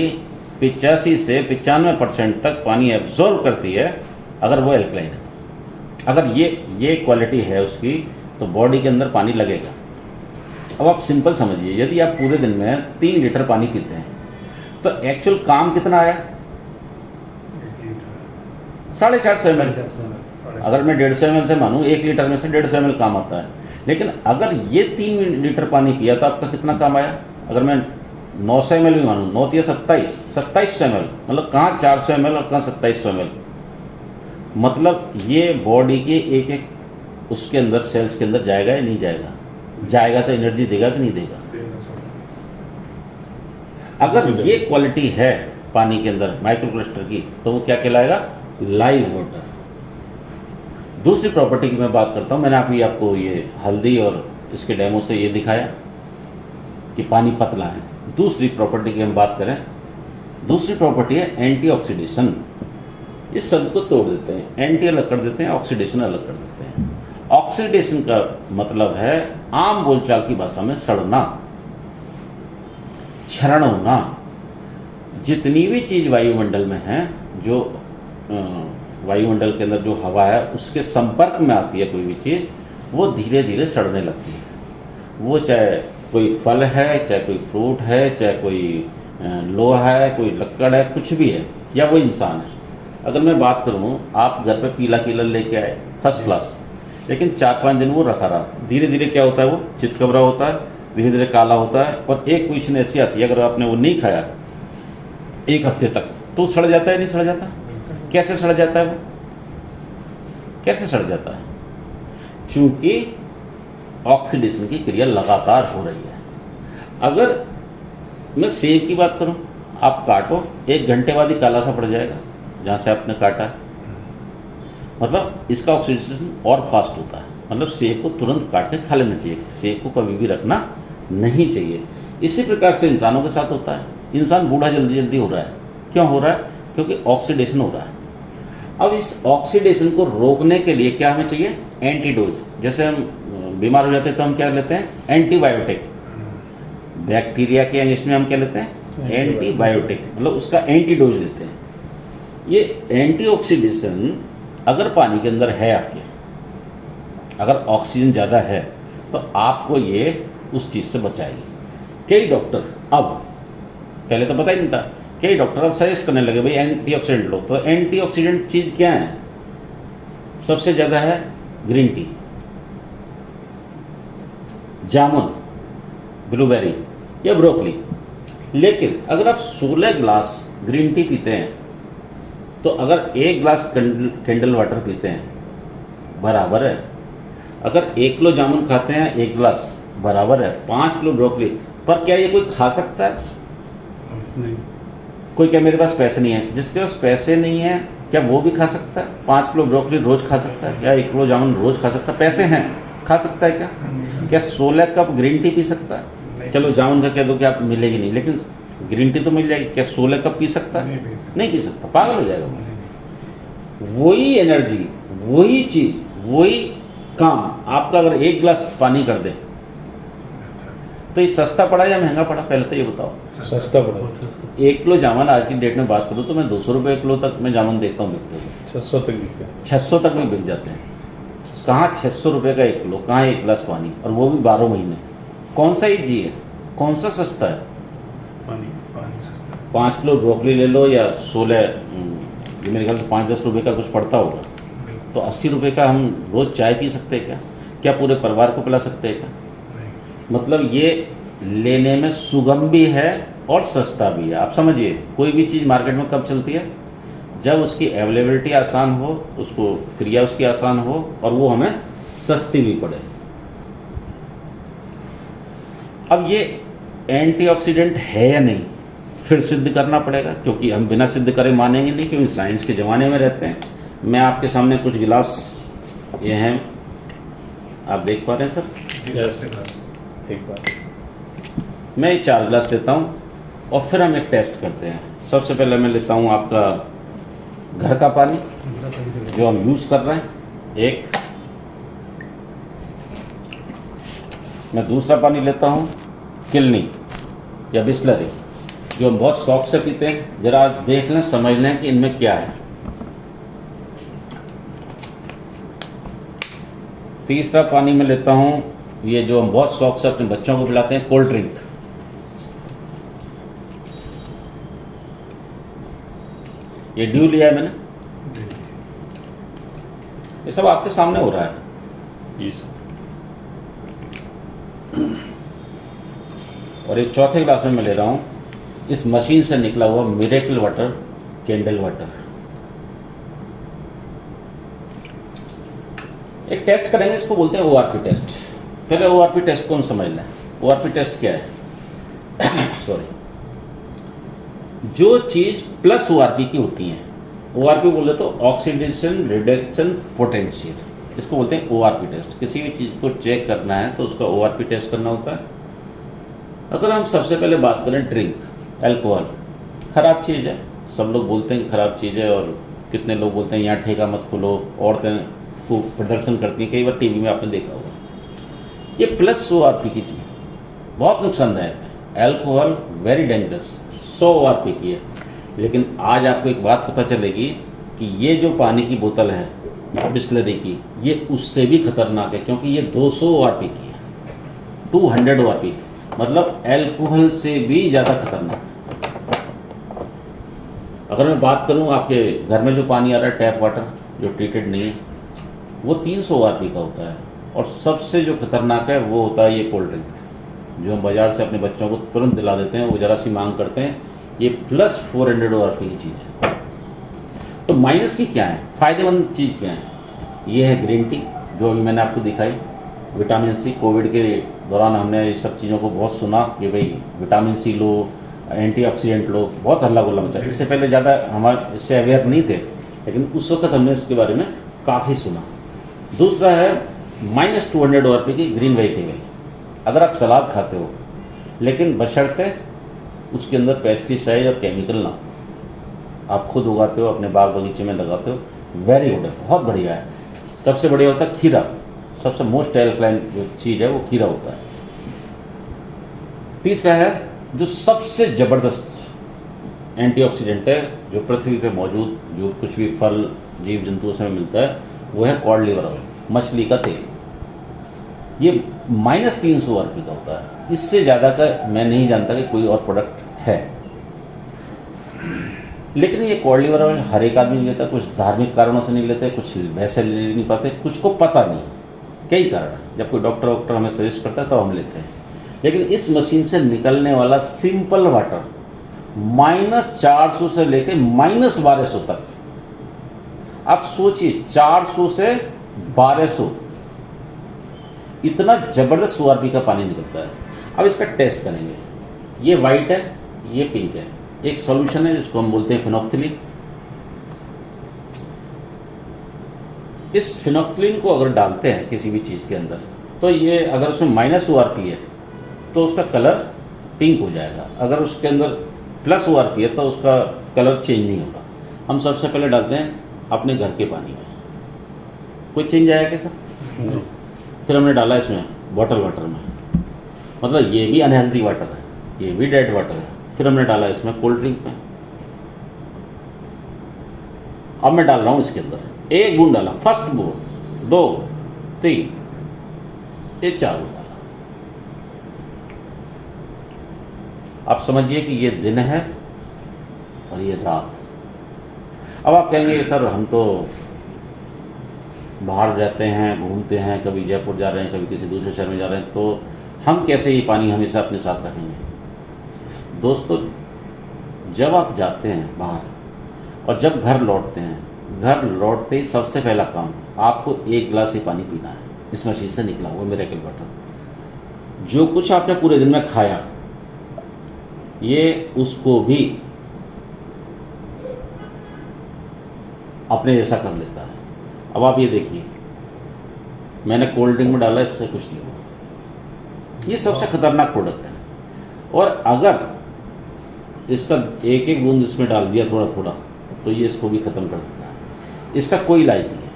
[SPEAKER 1] 85 से 95% तक पानी एब्जॉर्ब करती है अगर वो एल्कलाइन है। अगर ये क्वालिटी है उसकी, तो बॉडी के अंदर पानी लगेगा। अब आप सिंपल समझिए, यदि आप पूरे दिन में 3 लीटर पानी पीते हैं तो एक्चुअल काम कितना आया? 450 ml। अगर मैं 150 ml से मानूं, 1 लीटर में से 150 ml काम आता है। लेकिन अगर ये 3 लीटर पानी पिया तो आपका कितना काम आया? अगर मैं 900 ml भी मानूं, 9 या 2700 ml, मतलब कहाँ 400 ml और कहाँ 2700 ml। मतलब ये बॉडी के एक उसके अंदर, सेल्स के अंदर जाएगा या नहीं जाएगा? जाएगा तो एनर्जी देगा कि नहीं देगा? अगर ये क्वालिटी है पानी के अंदर माइक्रो क्लस्टर की, तो वो क्या कहलाएगा? Live water. दूसरी प्रॉपर्टी की मैं बात करता हूँ। मैंने आपको ये हल्दी और इसके डेमो से ये दिखाया कि पानी पतला है। दूसरी प्रॉपर्टी की हम बात करें, दूसरी प्रॉपर्टी है एंटीऑक्सीडेशन। इस शब्द को तोड़ देते हैं, एंटी अलग कर देते हैं, ऑक्सीडेशन अलग कर देते हैं। ऑक्सीडेशन का मतलब है आम बोलचाल की भाषा में सड़ना। क्षरण होना, जितनी भी चीज़ वायुमंडल में है, जो वायुमंडल के अंदर जो हवा है उसके संपर्क में आती है कोई भी चीज़, वो धीरे धीरे सड़ने लगती है। वो चाहे कोई फल है, चाहे कोई फ्रूट है, चाहे कोई लोहा है, कोई लकड़ है, कुछ भी है, या वो इंसान है। अगर मैं बात करूँ, आप घर पे पीला कीला लेके आए फर्स्ट क्लास, लेकिन 4-5 दिन वो रखा रहा, धीरे धीरे क्या होता है, वो चितकबरा होता है, धीरे धीरे काला होता है, और एक पोजीशन ऐसी आती है अगर आपने वो नहीं खाया 1 हफ्ते तक तो सड़ जाता है। नहीं सड़ जाता? कैसे सड़ जाता है वो? कैसे सड़ जाता है? चूंकि ऑक्सीडेशन की क्रिया लगातार हो रही है। अगर मैं सेब की बात करूं, आप काटो, 1 घंटे बाद ही काला सा पड़ जाएगा जहां से आपने काटा है, मतलब इसका ऑक्सीडेशन और फास्ट होता है। मतलब सेब को तुरंत काट के खा लेना चाहिए, सेब को कभी भी रखना नहीं चाहिए। इसी प्रकार से इंसानों के साथ होता है। इंसान बूढ़ा जल्दी जल्दी हो रहा है। क्यों हो रहा है? क्योंकि ऑक्सीडेशन हो रहा है। अब इस ऑक्सीडेशन को रोकने के लिए क्या हमें चाहिए? एंटीडोज। जैसे हम बीमार हो जाते हैं तो हम क्या लेते हैं? एंटीबायोटिक। बैक्टीरिया के अगेंस्ट में हम क्या लेते हैं? एंटीबायोटिक, मतलब उसका एंटीडोज लेते हैं। ये एंटीऑक्सीडेशन अगर पानी के अंदर है आपके, अगर ऑक्सीजन ज़्यादा है तो आपको ये उस चीज़ से बचाएगी। कई डॉक्टर, अब पहले तो पता ही नहीं था, कई डॉक्टर अब सजेस्ट करने लगे भाई एंटीऑक्सीडेंट लो। तो एंटीऑक्सीडेंट चीज़ क्या है? सबसे ज़्यादा है ग्रीन टी, जामुन, ब्लूबेरी या ब्रोकली। लेकिन अगर आप 16 ग्लास ग्रीन टी पीते हैं तो अगर 1 ग्लास कैंडल वाटर पीते हैं बराबर है। अगर 1 किलो जामुन खाते हैं 1 ग्लास बराबर है 5 किलो ब्रोकली। पर क्या ये कोई खा सकता है?
[SPEAKER 2] नहीं।
[SPEAKER 1] कोई क्या मेरे पास पैसे नहीं है, जिसके पास पैसे नहीं है क्या वो भी खा सकता है? 5 किलो ब्रोकली रोज खा सकता है? क्या 1 किलो जामुन रोज खा सकता है? पैसे हैं, खा सकता है क्या? क्या 16 कप ग्रीन टी पी सकता है? चलो जामुन का कह दो कि आप मिलेगी नहीं, लेकिन ग्रीन टी तो मिल जाएगी। क्या 16 कप पी सकता है? नहीं पी सकता, पागल हो जाएगा वो। वही एनर्जी, वही चीज, वही काम आपका अगर 1 गिलास पानी कर दे तो ये सस्ता पड़ा या महंगा पड़ा? पहले तो ये बताओ।
[SPEAKER 2] सस्ता पड़ा।
[SPEAKER 1] 1 किलो जामुन आज की डेट में बात करूँ तो मैं 200 रुपये किलो तक मैं जामुन देखता हूँ बिकते हुए।
[SPEAKER 2] 600 तक बिकते हैं।
[SPEAKER 1] 600 तक भी बिक जाते हैं। कहाँ 600 रुपये का 1 किलो, कहाँ 1 गिलास पानी, और वो भी 12 महीने। कौन सा ईजी है? कौन सा सस्ता है?
[SPEAKER 2] पानी सस्ता।
[SPEAKER 1] 5 किलो ब्रोकली ले लो या 16, ये मेरे ख्याल से 5-10 रुपये का कुछ पड़ता होगा, तो 80 रुपये का हम रोज़ चाय पी सकते हैं क्या? क्या पूरे परिवार को पिला सकते हैं क्या? मतलब ये लेने में सुगम भी है और सस्ता भी है। आप समझिए, कोई भी चीज़ मार्केट में कब चलती है? जब उसकी अवेलेबिलिटी आसान हो, उसको क्रिया उसकी आसान हो, और वो हमें सस्ती भी पड़े। अब ये एंटीऑक्सीडेंट है या नहीं, फिर सिद्ध करना पड़ेगा, क्योंकि हम बिना सिद्ध करे मानेंगे नहीं, क्योंकि साइंस के ज़माने में रहते हैं। मैं आपके सामने कुछ गिलास ये हैं, आप देख पा रहे हैं सर?
[SPEAKER 2] यस, एक बार
[SPEAKER 1] मैं ये 4 गिलास लेता हूँ और फिर हम एक टेस्ट करते हैं। सबसे पहले मैं लेता हूँ आपका घर का पानी जो हम यूज़ कर रहे हैं, एक। मैं दूसरा पानी लेता हूँ किलनी या बिस्लरी, जो हम बहुत शौक से पीते हैं। ज़रा देख लें, समझ लें कि इनमें क्या है। तीसरा पानी मैं लेता हूँ ये जो हम बहुत शौक से अपने बच्चों को पिलाते हैं, कोल्ड ड्रिंक। ये ड्यू लिया है मैंने, ये सब आपके सामने हो रहा है।
[SPEAKER 2] ये सब।
[SPEAKER 1] और ये चौथे ग्लास में मैं ले रहा हूँ इस मशीन से निकला हुआ मिरेकल वाटर, कैंडल वाटर। एक टेस्ट करेंगे, इसको बोलते हैं ORP टेस्ट। पहले ORP टेस्ट को हम समझ लें। ORP टेस्ट क्या है? सॉरी, जो चीज प्लस ORP की होती है, ORP बोले तो ऑक्सीडेशन रिडक्शन पोटेंशियल, इसको बोलते हैं ORP टेस्ट। किसी भी चीज को चेक करना है तो उसका ORP टेस्ट करना होता है। अगर हम सबसे पहले बात करें ड्रिंक, अल्कोहल खराब चीज़ है, सब लोग बोलते हैं कि खराब चीज़ है, और कितने लोग बोलते हैं यहाँ ठेका मत खोलो, औरतें को प्रदर्शन करती हैं, कई बार टीवी में आपने देखा होगा। ये प्लस ORP की चीज़ बहुत नुकसानदायक है। अल्कोहल वेरी डेंजरस, 100 ORP की है। लेकिन आज आपको एक बात पता चलेगी कि ये जो पानी की बोतल है बिस्लरी की, ये उससे भी खतरनाक है, क्योंकि ये 200 ORP की है, 200 ORP, मतलब अल्कोहल से भी ज़्यादा खतरनाक। अगर मैं बात करूं आपके घर में जो पानी आ रहा है टैप वाटर जो ट्रीटेड नहीं है, वो 300 ORP का होता है। और सबसे जो खतरनाक है वो होता है ये कोल्ड ड्रिंक, जो हम बाज़ार से अपने बच्चों को तुरंत दिला देते हैं, वो ज़रा सी मांग करते हैं, ये प्लस 400 ORP की चीज़ है। तो माइनस की क्या है, फ़ायदेमंद चीज़ क्या है? ये है ग्रीन टी, जो अभी मैंने आपको दिखाई, विटामिन सी। कोविड के दौरान हमने इस सब चीज़ों को बहुत सुना कि भाई विटामिन सी लो, एंटीऑक्सीडेंट लो, बहुत हल्ला गुल्ला मचा। इससे पहले ज़्यादा हमारे इससे अवेयर नहीं थे, लेकिन उस वक्त हमने इसके बारे में काफ़ी सुना। दूसरा है -200 ORP की ग्रीन वेजिटेबल। अगर आप सलाद खाते हो, लेकिन बशर्ते उसके अंदर पेस्टिसाइड और केमिकल ना, आप खुद उगाते हो, अपने बाग बगीचे में लगाते हो, वेरी गुड है, बहुत बढ़िया है। सबसे बढ़िया होता है खीरा, सबसे मोस्ट एल्कलाइन जो चीज़ है वो खीरा होता है। तीसरा है जो सबसे ज़बरदस्त एंटीऑक्सीडेंट है, जो पृथ्वी पे मौजूद जो कुछ भी फल जीव जंतुओं से मिलता है, वो है कॉड लिवर ऑयल, मछली का तेल। ये -300 ORP का होता है। इससे ज़्यादा का मैं नहीं जानता कि कोई और प्रोडक्ट है। लेकिन ये कॉड लिवर ऑयल हर एक आदमी नहीं लेता, कुछ धार्मिक कारणों से नहीं लेते, कुछ वैसे ले नहीं पाते, कुछ को पता नहीं, कई कारण है। जब कोई डॉक्टर हमें सजेस्ट करता है तो हम लेते हैं। लेकिन इस मशीन से निकलने वाला सिंपल वाटर -400 से लेके -1200 तक, आप सोचिए 400 से 1200, इतना जबरदस्त ORP का पानी निकलता है। अब इसका टेस्ट करेंगे। ये वाइट है, ये पिंक है। एक सॉल्यूशन है जिसको हम बोलते हैं फिनोफ्थिलीन। इस फिनोफ्थिलीन को अगर डालते हैं किसी भी चीज़ के अंदर, तो ये अगर उसमें -ORP है तो उसका कलर पिंक हो जाएगा, अगर उसके अंदर प्लस ORP है तो उसका कलर चेंज नहीं होगा। हम सबसे पहले डालते हैं अपने घर के पानी में, कोई चेंज आया क्या सर? फिर हमने डाला इसमें बॉटल वाटर में, मतलब ये भी अनहेल्दी वाटर है, ये भी डेड वाटर है। फिर हमने डाला इसमें कोल्ड ड्रिंक में। अब मैं डाल रहा हूं इसके अंदर 1 बूंद डाला, फर्स्ट बूंद, 2, 3, ये 4 बूंद डाला। आप समझिए कि ये दिन है और ये रात है। अब आप कहेंगे सर हम तो बाहर जाते हैं, घूमते हैं, कभी जयपुर जा रहे हैं, कभी किसी दूसरे शहर में जा रहे हैं, तो हम कैसे ये पानी हमेशा अपने साथ रखेंगे? दोस्तों, जब आप जाते हैं बाहर और जब घर लौटते हैं, घर लौटते ही सबसे पहला काम आपको 1 गिलास ही पानी पीना है, इस मशीन से निकला हुआ मिरेकल वाटर। जो कुछ आपने पूरे दिन में खाया, ये उसको भी अपने जैसा कर लेता है। अब आप ये देखिए, मैंने कोल्ड ड्रिंक में डाला, इससे कुछ नहीं हुआ। ये सबसे खतरनाक प्रोडक्ट है। और अगर इसका 1-1 बूंद इसमें डाल दिया थोड़ा थोड़ा, तो ये इसको भी ख़त्म कर देता है। इसका कोई इलाज नहीं है।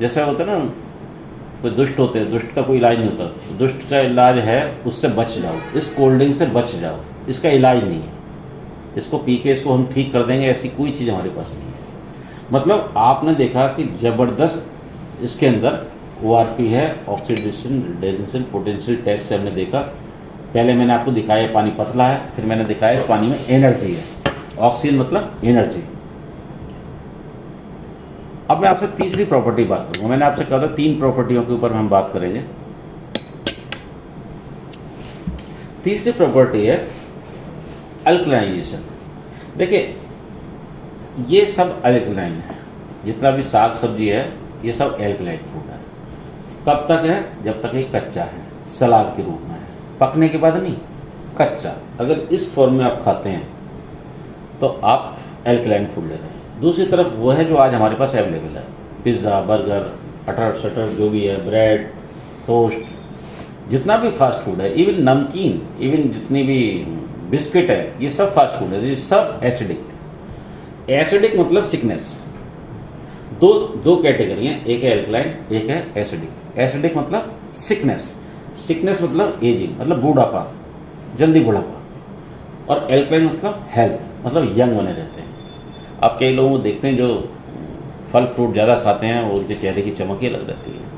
[SPEAKER 1] जैसा होता है ना, कोई दुष्ट होते हैं, दुष्ट का कोई इलाज नहीं होता। दुष्ट का इलाज है उससे बच जाओ, इस कोल्ड ड्रिंक से बच जाओ, इसका इलाज नहीं है। इसको पी के इसको हम ठीक कर देंगे, ऐसी कोई चीज़ हमारे पास नहीं है। मतलब आपने देखा कि ज़बरदस्त इसके अंदर ORP है, ऑक्सीडेशन रिडक्शन पोटेंशियल टेस्ट से हमने देखा। पहले मैंने आपको दिखाया पानी पतला है, फिर मैंने दिखाया इस पानी में एनर्जी है। ऑक्सीजन मतलब एनर्जी। अब मैं आपसे तीसरी प्रॉपर्टी बात करूंगा। मैंने आपसे कहा था 3 प्रॉपर्टियों के ऊपर हम बात करेंगे। तीसरी प्रॉपर्टी है अल्कलाइजेशन। देखिए, ये सब अल्कलाइन है, जितना भी साग सब्जी है ये सब एल्कलाइन फूड है। कब तक है? जब तक ये कच्चा है, सलाद के रूप में है, पकने के बाद नहीं, कच्चा। अगर इस फॉर्म में आप खाते हैं तो आप एल्कलाइन फूड ले रहे हैं। दूसरी तरफ वो है जो आज हमारे पास अवेलेबल है, पिज़्ज़ा, बर्गर, अटर शटर जो भी है, ब्रेड, टोस्ट, जितना भी फास्ट फूड है, इवन नमकीन, इवन जितनी भी बिस्किट है, ये सब फास्ट फूड है, ये सब एसिडिक है। एसिडिक मतलब सिकनेस। दो कैटेगरी हैं, एक है एल्कलाइन, एक है एसिडिक। एसिडिक मतलब सिकनेस। सिकनेस मतलब एजिंग, मतलब बूढ़ापा, जल्दी बूढ़ापा। और एल्कलाइन मतलब हेल्थ, मतलब यंग बने रहते हैं। आप कई लोगों को देखते हैं जो फल फ्रूट ज़्यादा खाते हैं, वो उनके चेहरे की चमक ही अलग रहती है।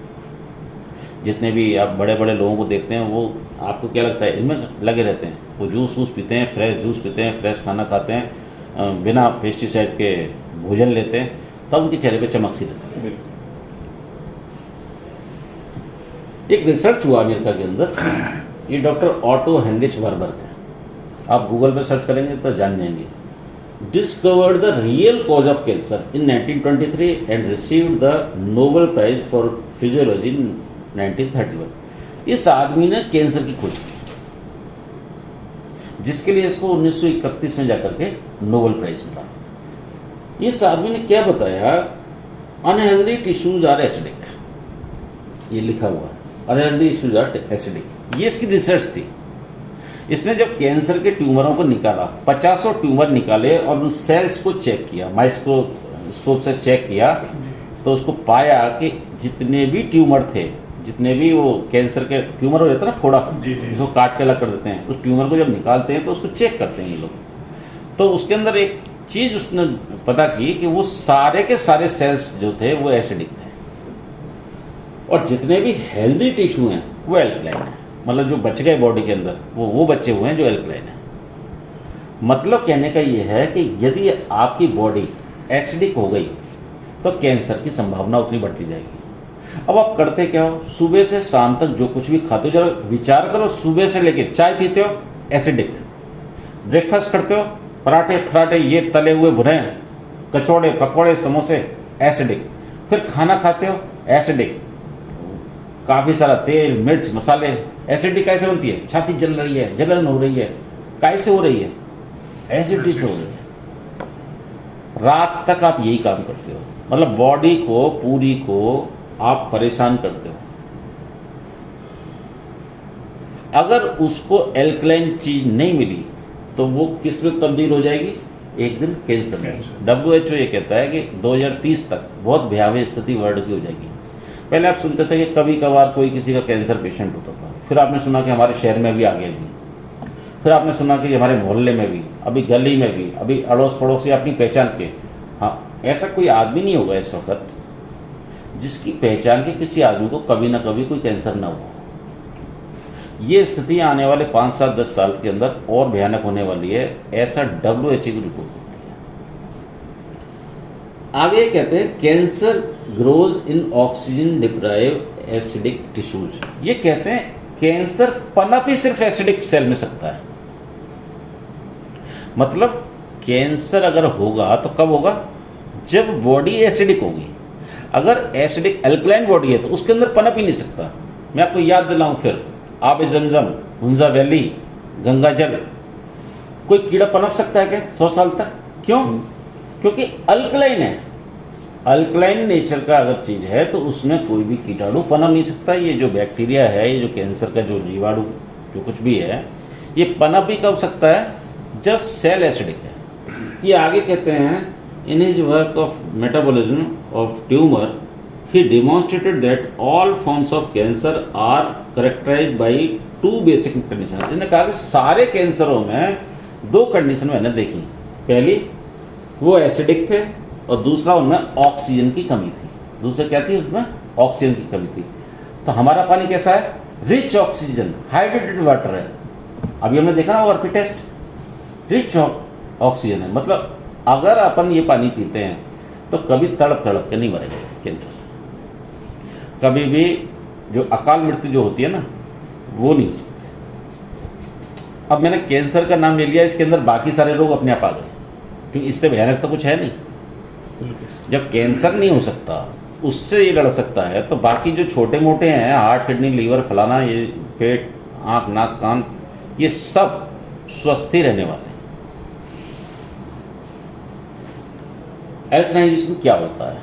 [SPEAKER 1] जितने भी आप बड़े बड़े लोगों को देखते हैं, वो आपको क्या लगता है, इनमें लगे रहते हैं। वो जूस वूस पीते हैं, फ्रेश जूस पीते हैं, फ्रेश खाना खाते हैं, बिना पेस्टिसाइड के भोजन लेते हैं, तब उनके चेहरे पे चमक सी रहती है।
[SPEAKER 2] बिल्कुल।
[SPEAKER 1] एक रिसर्च हुआ अमेरिका के अंदर, ये डॉक्टर ऑटो हेनरिच वार्बर्ग है, आप गूगल पे सर्च करेंगे तो जान जाएंगे। Discovered the real cause of cancer in 1923 and received the Nobel prize for physiology in 1931। इस आदमी ने कैंसर की खोज की, जिसके लिए इसको 1931 में जाकर के नोबेल प्राइज मिला। इस आदमी ने क्या बताया, अनहेल्दी टिश्यूज आर एसिडिक, ये लिखा हुआ है, अनहेल्दी टिश्यूज आर एसिडिक, ये इसकी रिसर्च थी। इसने जब कैंसर के ट्यूमरों को निकाला, 50 ट्यूमर निकाले और उन सेल्स को चेक किया, माइक्रोस्कोप से चेक किया, तो उसको पाया कि जितने भी ट्यूमर थे, जितने भी वो कैंसर के ट्यूमर हो जाता है ना, फोड़ा जिसको काट के अलग कर देते हैं, उस ट्यूमर को जब निकालते हैं तो उसको चेक करते हैं ये लोग। तो उसके अंदर एक चीज़ उसने पता की कि वो सारे के सारे सेल्स जो थे वो एसिडिक थे, और जितने भी हेल्दी टिश्यू हैं वो एल्कलाइन है। मतलब जो बच गए बॉडी के अंदर वो बचे हुए हैं जो एल्कलाइन है। मतलब कहने का ये है कि यदि आपकी बॉडी एसिडिक हो गई तो कैंसर की संभावना उतनी बढ़ती जाएगी। अब आप करते क्या हो, सुबह से शाम तक जो कुछ भी खाते हो, जरा विचार करो, सुबह से लेके चाय पीते हो एसिडिक, ब्रेकफास्ट करते हो पराठे फराठे ये तले हुए भुने, कचौड़े पकौड़े समोसे एसिडिक, फिर खाना खाते हो एसिडिक, काफ़ी सारा तेल मिर्च मसाले, एसिडिटी कैसे बनती है, छाती जल रही है, जलन हो रही है, कैसे हो रही है, एसिडिटी से हो रही है। रात तक आप यही काम करते हो, मतलब बॉडी को पूरी को आप परेशान करते हो। अगर उसको एल्कलाइन चीज नहीं मिली तो वो किस में तब्दील हो जाएगी, एक दिन कैंसर में। WHO ये कहता है कि 2030 तक बहुत भयावह स्थिति वर्ल्ड की हो जाएगी। पहले आप सुनते थे कि कभी कभार कोई किसी का कैंसर पेशेंट होता था, फिर आपने सुना कि हमारे शहर में भी आ गया जी, फिर आपने सुना कि हमारे मोहल्ले में भी, अभी गली में भी, अभी अड़ोस पड़ोस या अपनी पहचान के। हाँ, ऐसा कोई आदमी नहीं होगा इस वक्त जिसकी पहचान के किसी आदमी को कभी ना कभी कोई कैंसर ना हो। ये स्थिति आने वाले 5, 7, 10 साल के अंदर और भयानक होने वाली है, ऐसा WHO की रिपोर्ट होती है। आगे कहते हैं cancer grows in oxygen deprive acidic tissues. ये कहते हैं कैंसर पनप ही सिर्फ एसिडिक सेल में सकता है। मतलब कैंसर अगर होगा तो कब होगा, जब बॉडी एसिडिक होगी। अगर एसिडिक अल्कलाइन बॉडी है तो उसके अंदर पनप ही नहीं सकता। मैं आपको याद दिलाऊं फिर, आब जमजम, हुंजा वैली, गंगा जल, कोई कीड़ा पनप सकता है क्या 100 साल तक? क्यों? क्योंकि अल्कलाइन है। अल्कलाइन नेचर का अगर चीज है तो उसमें कोई भी कीटाणु पनप नहीं सकता। ये जो बैक्टीरिया है, ये जो कैंसर का जो जीवाणु जो कुछ भी है, ये पनप भी कब सकता है, जब सेल एसिडिक है। ये आगे कहते हैं, in his work of metabolism of tumour he demonstrated that all forms of cancer are characterized by 2 basic conditions। इसने कहा कि सारे कैंसरों में 2 कंडीशन मैंने देखी। पहली वो एसिडिक थे और दूसरा उनमें ऑक्सीजन की कमी थी। दूसरा क्या थी, उसमें ऑक्सीजन की कमी थी। तो हमारा पानी कैसा है, रिच ऑक्सीजन, हाइड्रेटेड वाटर है। अभी हमने देखा ना आरपी टेस्ट, रिच ऑक्सीजन है। मतलब अगर अपन ये पानी पीते हैं तो कभी तड़प तड़प के नहीं मरेंगे कैंसर से, कभी भी जो अकाल मृत्यु जो होती है ना, वो नहीं हो सकती। अब मैंने कैंसर का नाम ले लिया, इसके अंदर बाकी सारे रोग अपने आप आ गए, क्योंकि इससे भयानक तो कुछ है नहीं। जब कैंसर नहीं हो सकता, उससे ये लड़ सकता है, तो बाकी जो छोटे मोटे हैं, हार्ट किडनी लीवर फलाना, ये पेट आँख नाक कान, ये सब स्वस्थ ही रहने वाले हैं। एल्कलाइजेशन क्या होता है,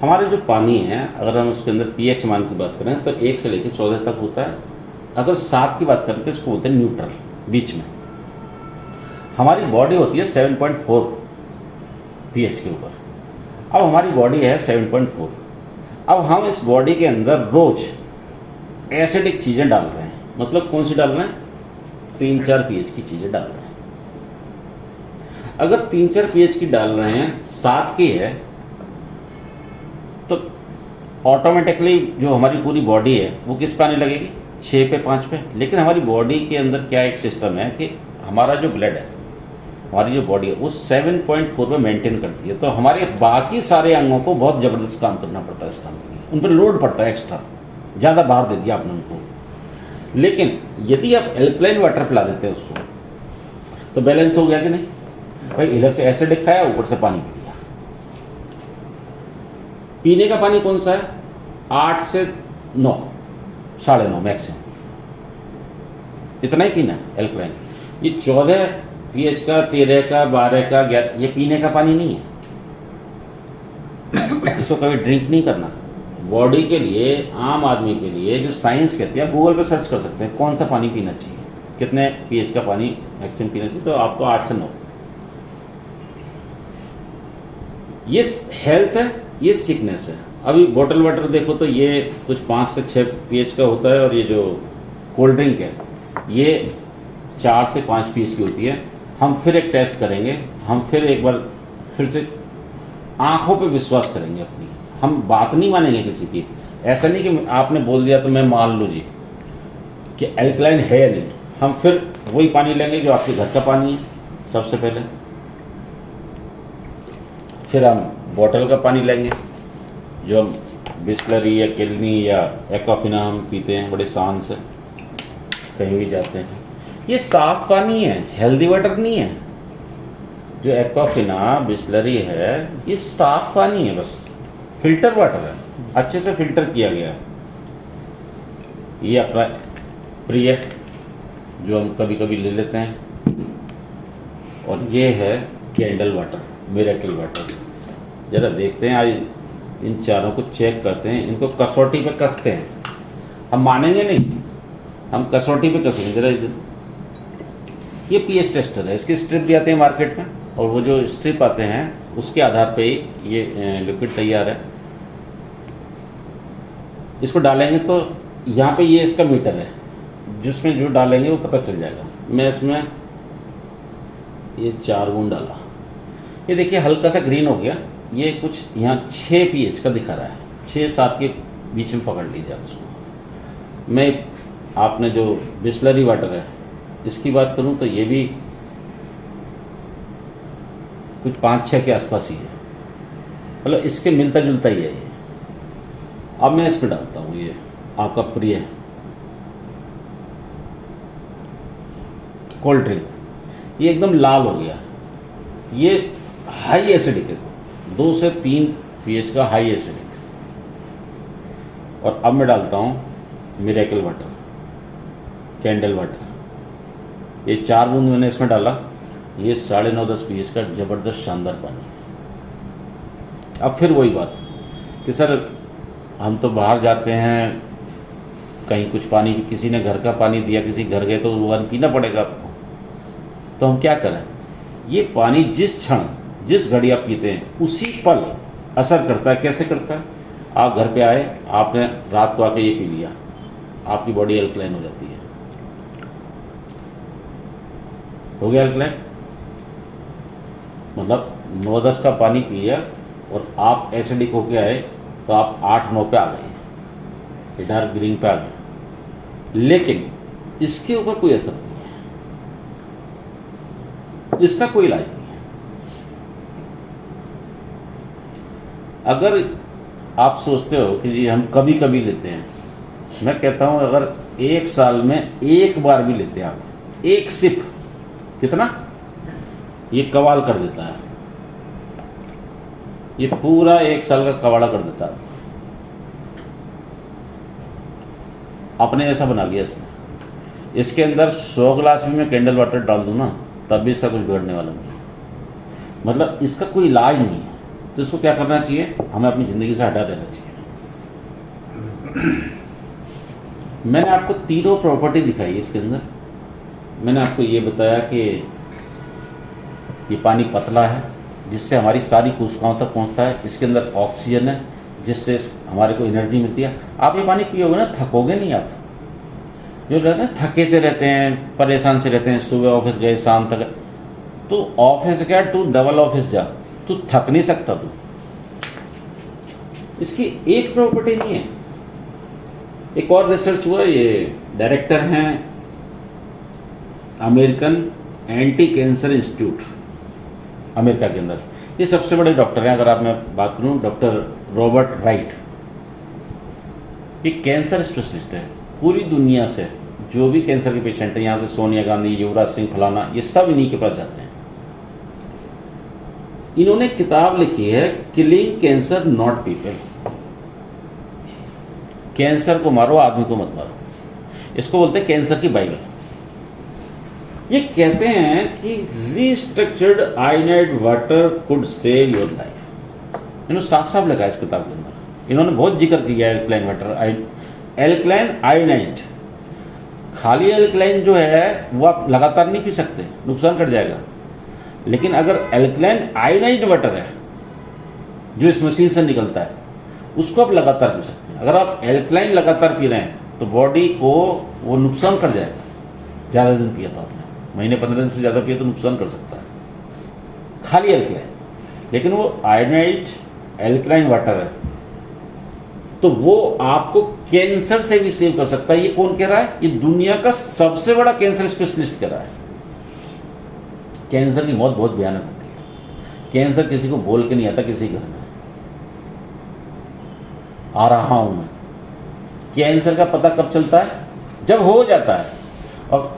[SPEAKER 1] हमारे जो पानी है, अगर हम उसके अंदर pH मान की बात करें तो 1 से लेकर 14 तक होता है। अगर 7 की बात करें तो इसको बोलते हैं न्यूट्रल, बीच में। हमारी बॉडी होती है 7.4 pH के ऊपर। अब हमारी बॉडी है 7.4। अब हम इस बॉडी के अंदर रोज एसिडिक चीज़ें डाल रहे हैं, मतलब कौन सी डाल रहे हैं? 3-4 pH की चीज़ें डाल रहे हैं। अगर 3-4 pH की डाल रहे हैं, 7 की है, तो ऑटोमेटिकली जो हमारी पूरी बॉडी है वो किस पे आने लगेगी? 6 पे 5 पे। लेकिन हमारी बॉडी के अंदर क्या एक सिस्टम है कि हमारा जो ब्लड है, हमारी जो बॉडी है वो 7.4 पे मेंटेन करती है, तो हमारे बाकी सारे अंगों को बहुत ज़बरदस्त काम करना पड़ता है इस काम के लिए, उन पर लोड पड़ता है एक्स्ट्रा, ज़्यादा भार दे दिया आपने उनको। लेकिन यदि आप एल्कलाइन वाटर पिला देते हैं उसको, तो बैलेंस हो गया कि नहीं? भाई इधर से एसिडिक खाया, ऊपर से पानी पी लिया। पीने का पानी कौन सा है? 8 से 9, 9.5 मैक्सिमम, इतना ही पीना है एल्कलाइन। ये 14 pH का, 13 का, 12 का, 11, ये पीने का पानी नहीं है, इसको कभी ड्रिंक नहीं करना। बॉडी के लिए, आम आदमी के लिए जो साइंस कहती है, आप गूगल पे सर्च कर सकते हैं कौन सा पानी पीना चाहिए, कितने pH का पानी मैक्सिमम पीना चाहिए, तो आपको 8 से 9। ये हेल्थ है, ये सिकनेस है। अभी बॉटल वाटर देखो तो ये कुछ 5 से 6 pH का होता है, और ये जो कोल्ड ड्रिंक है ये 4 से 5 pH की होती है। हम फिर एक टेस्ट करेंगे, हम फिर एक बार फिर से आंखों पे विश्वास करेंगे अपनी, हम बात नहीं मानेंगे किसी की। ऐसा नहीं कि आपने बोल दिया तो मैं मान लूँ जी कि एल्कलाइन है या नहीं। हम फिर वही पानी लेंगे जो आपके घर का पानी है सबसे पहले, फिर हम बॉटल का पानी लेंगे जो हम बिस्लरी या किलनी या एक्वाफिना हम पीते हैं बड़े शान से कहीं भी जाते हैं। ये साफ पानी है, हेल्दी वाटर नहीं है। जो एक्वाफिना बिस्लरी है ये साफ पानी है, बस फिल्टर वाटर है, अच्छे से फिल्टर किया गया है। ये अपना प्रिय जो हम कभी कभी ले लेते हैं, और ये है कैंडल वाटर, मिरेकल वाटर। जरा देखते हैं, आज इन चारों को चेक करते हैं, इनको कसौटी पे कसते हैं। हम मानेंगे नहीं, हम कसौटी पे कसेंगे। जरा इधर ये पीएच टेस्टर है, इसके स्ट्रिप भी आते हैं मार्केट में, और वो जो स्ट्रिप आते हैं उसके आधार पे ही ये लिक्विड तैयार है। इसको डालेंगे तो यहाँ पे ये इसका मीटर है, जिसमें जो डालेंगे वो पता चल जाएगा। मैं इसमें ये 4 बूंद डाला, ये देखिए हल्का सा ग्रीन हो गया। ये कुछ यहाँ 6 pH का दिखा रहा है, 6-7 के बीच में पकड़ लीजिए आप इसको। मैं आपने जो बिस्लरी वाटर है इसकी बात करूं तो ये भी कुछ 5-6 के आसपास ही है, मतलब इसके मिलता जुलता ही है ये। अब मैं इसमें डालता हूँ ये आपका प्रिय कोल्ड ड्रिंक, ये एकदम लाल हो गया। ये हाई एसिडिक है, 2 से 3 pH का हाई एसिडिक। और अब मैं डालता हूँ मिरेकल वाटर, कैंडल वाटर। ये 4 बूंद मैंने इसमें डाला, ये 9.5-10 pH का ज़बरदस्त शानदार पानी है। अब फिर वही बात कि सर हम तो बाहर जाते हैं, कहीं कुछ पानी, किसी ने घर का पानी दिया, किसी घर गए तो वो पानी पीना पड़ेगा आपको, तो हम क्या करें? ये पानी जिस क्षण जिस घड़ी आप पीते हैं उसी पल असर करता है। कैसे करता है? आप घर पे आए, आपने रात को आके ये पी लिया, आपकी बॉडी अल्कलाइन हो जाती है। हो गया अल्कलाइन, मतलब 9-10 का पानी पी लिया और आप एसिडिक होके आए तो आप 8-9 पे आ गए, डार्क ग्रीन पे आ गए। लेकिन इसके ऊपर कोई असर नहीं है, इसका कोई इलाज नहीं है। अगर आप सोचते हो कि जी हम कभी कभी लेते हैं, मैं कहता हूं अगर 1 साल में 1 बार भी लेते हैं आप, 1 सिप, कितना ये कवाल कर देता है, ये पूरा 1 साल का कवाड़ा कर देता है। आपने ऐसा बना लिया इसमें, इसके अंदर 100 गिलास भी मैं कैंडल वाटर डाल दूं ना तब भी इसका कुछ बिगड़ने वाला नहीं है, मतलब इसका कोई इलाज नहीं है। तो इसको क्या करना चाहिए? हमें अपनी ज़िंदगी से हटा देना चाहिए। मैंने आपको तीनों प्रॉपर्टी दिखाई इसके अंदर। मैंने आपको ये बताया कि ये पानी पतला है जिससे हमारी सारी कोशिकाओं तक पहुंचता है, इसके अंदर ऑक्सीजन है जिससे हमारे को एनर्जी मिलती है। आप ये पानी पियोगे ना, थकोगे नहीं आप। जो रहते हैं थके से रहते हैं, परेशान से रहते हैं, सुबह ऑफिस गए शाम तक, तो ऑफिस क्या, तू डबल ऑफिस जा, तू थक नहीं सकता तू। इसकी एक प्रॉपर्टी नहीं है। एक और रिसर्च हुआ, ये डायरेक्टर हैं American anti cancer institute America के अंदर, ये सबसे बड़े डॉक्टर हैं। अगर आप मैं बात करूं, डॉक्टर रॉबर्ट राइट, ये कैंसर स्पेशलिस्ट है। पूरी दुनिया से जो भी कैंसर के पेशेंट हैं, यहाँ से सोनिया गांधी, युवराज सिंह, फलाना, ये सब इन्हीं के पास जाते हैं। इन्होंने किताब लिखी है, killing cancer not people. Cancer को मारो, आदमी को मत मारो। इसको बोलते हैं कैंसर की बाइबल। ये कहते हैं कि restructured ionized water could save your life. इन्होंने साफ साफ लिखा है इस किताब के अंदर। इन्होंने बहुत जिक्र किया है एल्कलाइन वाटर, एल्कलाइन आयनाइड। खाली एल्कलाइन जो है वो आप लगातार नहीं पी सकते, नुकसान कर जाएगा। लेकिन अगर एल्कलाइन आयनाइड वाटर है जो इस मशीन से निकलता है, उसको आप लगातार पी सकते हैं। अगर आप एल्कलाइन लगातार पी रहे हैं तो बॉडी को वो नुकसान कर जाएगा। ज़्यादा दिन पिया तो आपने, महीने 15 दिन से ज़्यादा पिया तो नुकसान कर सकता है खाली एल्कलाइन। लेकिन वो आयनाइड एल्कलाइन वाटर है तो वो आपको कैंसर से भी सेव कर सकता है। ये कौन कह रहा है? ये दुनिया का सबसे बड़ा कैंसर स्पेशलिस्ट कह रहा है। कैंसर की मौत बहुत भयानक होती है। कैंसर किसी को बोल के नहीं आता, किसी घर में आ रहा हूं मैं। कैंसर का पता कब चलता है? जब हो जाता है। और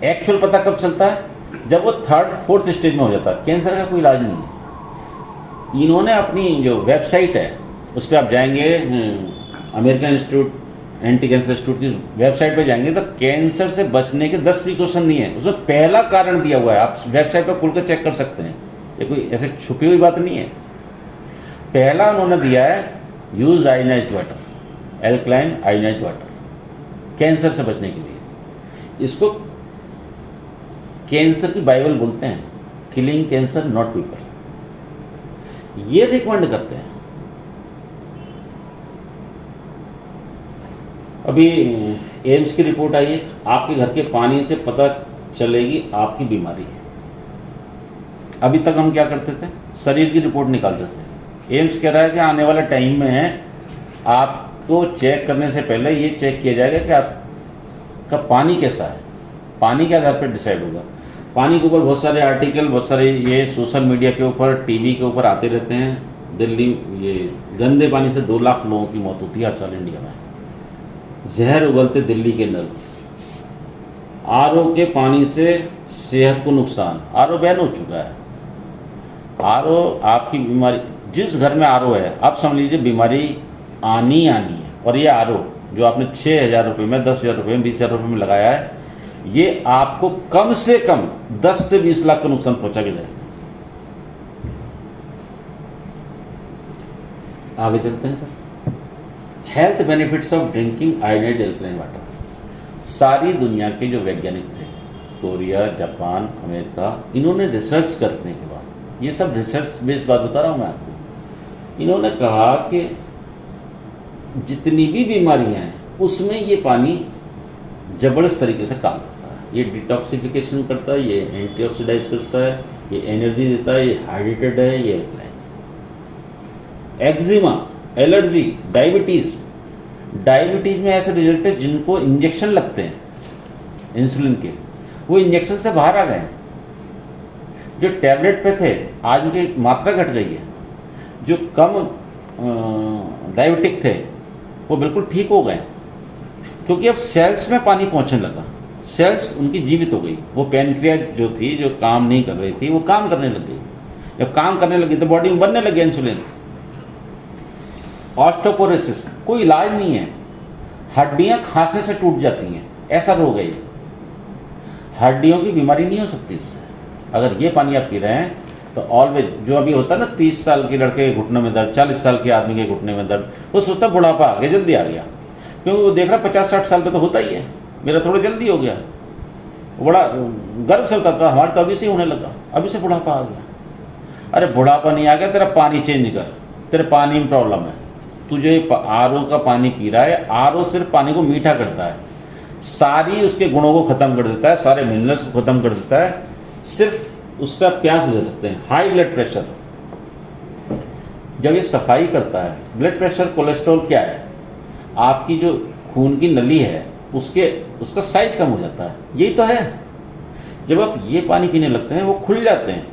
[SPEAKER 1] एक्चुअल पता कब चलता है? जब वो 3rd 4th स्टेज में हो जाता है। कैंसर का कोई इलाज नहीं है। इन्होंने अपनी जो वेबसाइट है उस पर आप जाएंगे, American institute anti cancer institute की वेबसाइट पे जाएंगे तो कैंसर से बचने के 10 प्रिकॉशन दिए हैं। उसमें पहला कारण दिया हुआ है, आप वेबसाइट पर खुलकर चेक कर सकते हैं। ये कोई ऐसे छुपी हुई बात नहीं है। पहला उन्होंने दिया है, use ionised water, alkaline ionised water, cancer से बचने के लिए। इसको कैंसर की बाइबल बोलते हैं, किलिंग कैंसर नॉट पीपल। ये रिकमेंड करते हैं। अभी एम्स की रिपोर्ट आई है, आपके घर के पानी से पता चलेगी आपकी बीमारी है। अभी तक हम क्या करते थे? शरीर की रिपोर्ट निकालते थे। एम्स कह रहा है कि आने वाला टाइम में आपको चेक करने से पहले ये चेक किया जाएगा कि आपका पानी कैसा है। पानी के आधार पर डिसाइड होगा। पानी के ऊपर बहुत सारे आर्टिकल, बहुत सारे ये सोशल मीडिया के ऊपर, टीवी के ऊपर आते रहते हैं। दिल्ली, ये गंदे पानी से 2 लाख लोगों की मौत होती है हर साल इंडिया में। जहर उगलते दिल्ली के नल। आरओ के पानी से सेहत को नुकसान। आरओ बैन हो चुका है। आरओ आपकी बीमारी, जिस घर में आरओ है आप समझ लीजिए बीमारी आनी है। और ये आरओ जो आपने 6,000 रुपये में, 10,000 रुपये में, 20,000 रुपये में लगाया है, ये आपको कम से कम 10 से 20 लाख का नुकसान पहुंचा के जाएगा। आगे चलते हैं sir. Health benefits of drinking ionized alkaline water. सारी दुनिया के जो वैज्ञानिक थे, कोरिया, जापान, अमेरिका, इन्होंने रिसर्च करने के बाद, ये सब रिसर्च बेस्ड बात बता रहा हूं मैं आपको, इन्होंने कहा कि जितनी भी बीमारियां हैं उसमें ये पानी जबरदस्त तरीके से काम करता है। ये डिटॉक्सिफिकेशन करता है, ये एंटीऑक्सीडाइज करता है, ये एनर्जी देता है, ये हाइड्रेटेड है, ये एल्कलाइन। एक्जिमा, एलर्जी, डायबिटीज में ऐसे रिजल्ट है जिनको इंजेक्शन लगते हैं इंसुलिन के, वो इंजेक्शन से बाहर आ गए हैं। जो टैबलेट पे थे आज उनकी मात्रा घट गई है। जो कम डायबिटिक थे वो बिल्कुल ठीक हो गए, क्योंकि अब सेल्स में पानी पहुंचने लगा। सेल्स उनकी जीवित हो गई। वो पैनक्रिया जो थी, जो काम नहीं कर रही थी, वो काम करने लग गई। जब काम करने लगी तो बॉडी में बनने लगे इंसुलिन। ऑस्टियोपोरोसिस कोई इलाज नहीं है। हड्डियां खांसने से टूट जाती हैं, ऐसा रोग है ये। हड्डियों की बीमारी नहीं हो सकती इससे। अगर ये पानी आप पी रहे हैं तो ऑलवेज, जो अभी होता है ना 30 साल के लड़के के घुटने में दर्द, 40 साल के आदमी के घुटने में दर्द, वो सोचता है बुढ़ापा आ गया, जल्दी आ गया, क्योंकि वो देख रहा 50-60 साल पे तो होता ही है, मेरा थोड़ा जल्दी हो गया। बड़ा गर्व से होता था हमारे तो अभी से होने लगा, अभी से बुढ़ापा आ गया। अरे बुढ़ापा नहीं आ गया, तेरा पानी चेंज कर, तेरे पानी में प्रॉब्लम है, तू जो आरओ का पानी पी रहा है, आरओ सिर्फ पानी को मीठा करता है, सारी उसके गुणों को खत्म कर देता है, सारे मिनरल्स को खत्म कर देता है, सिर्फ उससे आप प्यास बुझा सकते हैं। हाई ब्लड प्रेशर जब ये सफाई करता है, ब्लड प्रेशर कोलेस्ट्रॉल क्या है, आपकी जो खून की नली है उसका साइज कम हो जाता है, यही तो है। जब आप ये पानी पीने लगते हैं वो खुल जाते हैं।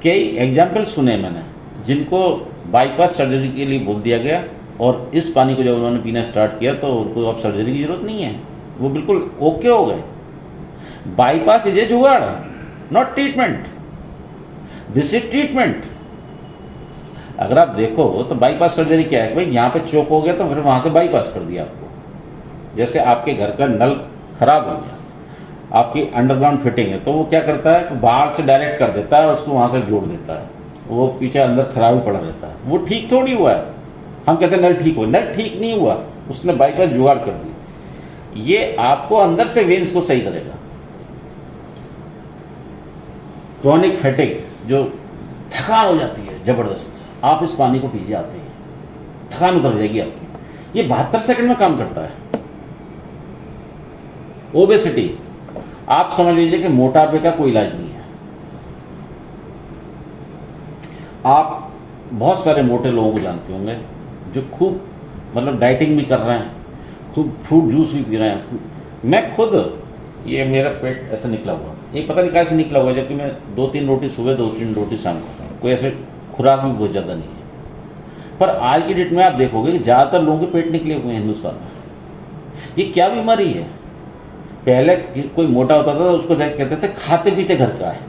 [SPEAKER 1] कई एग्जाम्पल सुने मैंने जिनको बाईपास सर्जरी के लिए बोल दिया गया, और इस पानी को जब उन्होंने पीना स्टार्ट किया तो उनको अब सर्जरी की जरूरत नहीं है, वो बिल्कुल ओके हो गए। बाईपास इज ए जुगाड़, not treatment. This is treatment. अगर आप देखो तो बाईपास सर्जरी क्या है, भाई यहाँ पे चोक हो गया तो फिर वहां से बाईपास कर दिया आपको। जैसे आपके घर का नल खराब हो गया, आपकी अंडरग्राउंड फिटिंग है, तो वो क्या करता है, बाहर से डायरेक्ट कर देता है और उसको वहां से जोड़ देता है, वो पीछे अंदर खराब ही पड़ा रहता है, वो ठीक थोड़ी हुआ है। हम कहते हैं नल ठीक हुआ, नल ठीक नहीं हुआ, उसने बाईपास जुगाड़ कर दी। ये आपको अंदर से वेन्स को सही करेगा। क्रॉनिक फैटिग, जो थकान हो जाती है जबरदस्त, आप इस पानी को पीजिए आते ही थकान उतर जाएगी आपकी। ये 72 सेकंड में काम करता है। ओबेसिटी, आप समझ लीजिए कि मोटापे का कोई इलाज नहीं है। आप बहुत सारे मोटे लोगों को जानते होंगे जो खूब मतलब डाइटिंग भी कर रहे हैं, खूब फ्रूट जूस भी पी रहे हैं। मैं खुद, ये मेरा पेट ऐसा निकला हुआ, ये पता नहीं कैसे निकला हुआ, जबकि मैं 2-3 रोटी सुबह 2-3 रोटी शाम खाता हूँ, कोई ऐसे खुराक भी बहुत ज़्यादा नहीं है। पर आज की डेट में आप देखोगे कि ज़्यादातर लोगों के पेट निकले हुए हैं हिंदुस्तान में। ये क्या बीमारी है? पहले कोई मोटा होता था तो उसको कहते थे खाते पीते घर का है।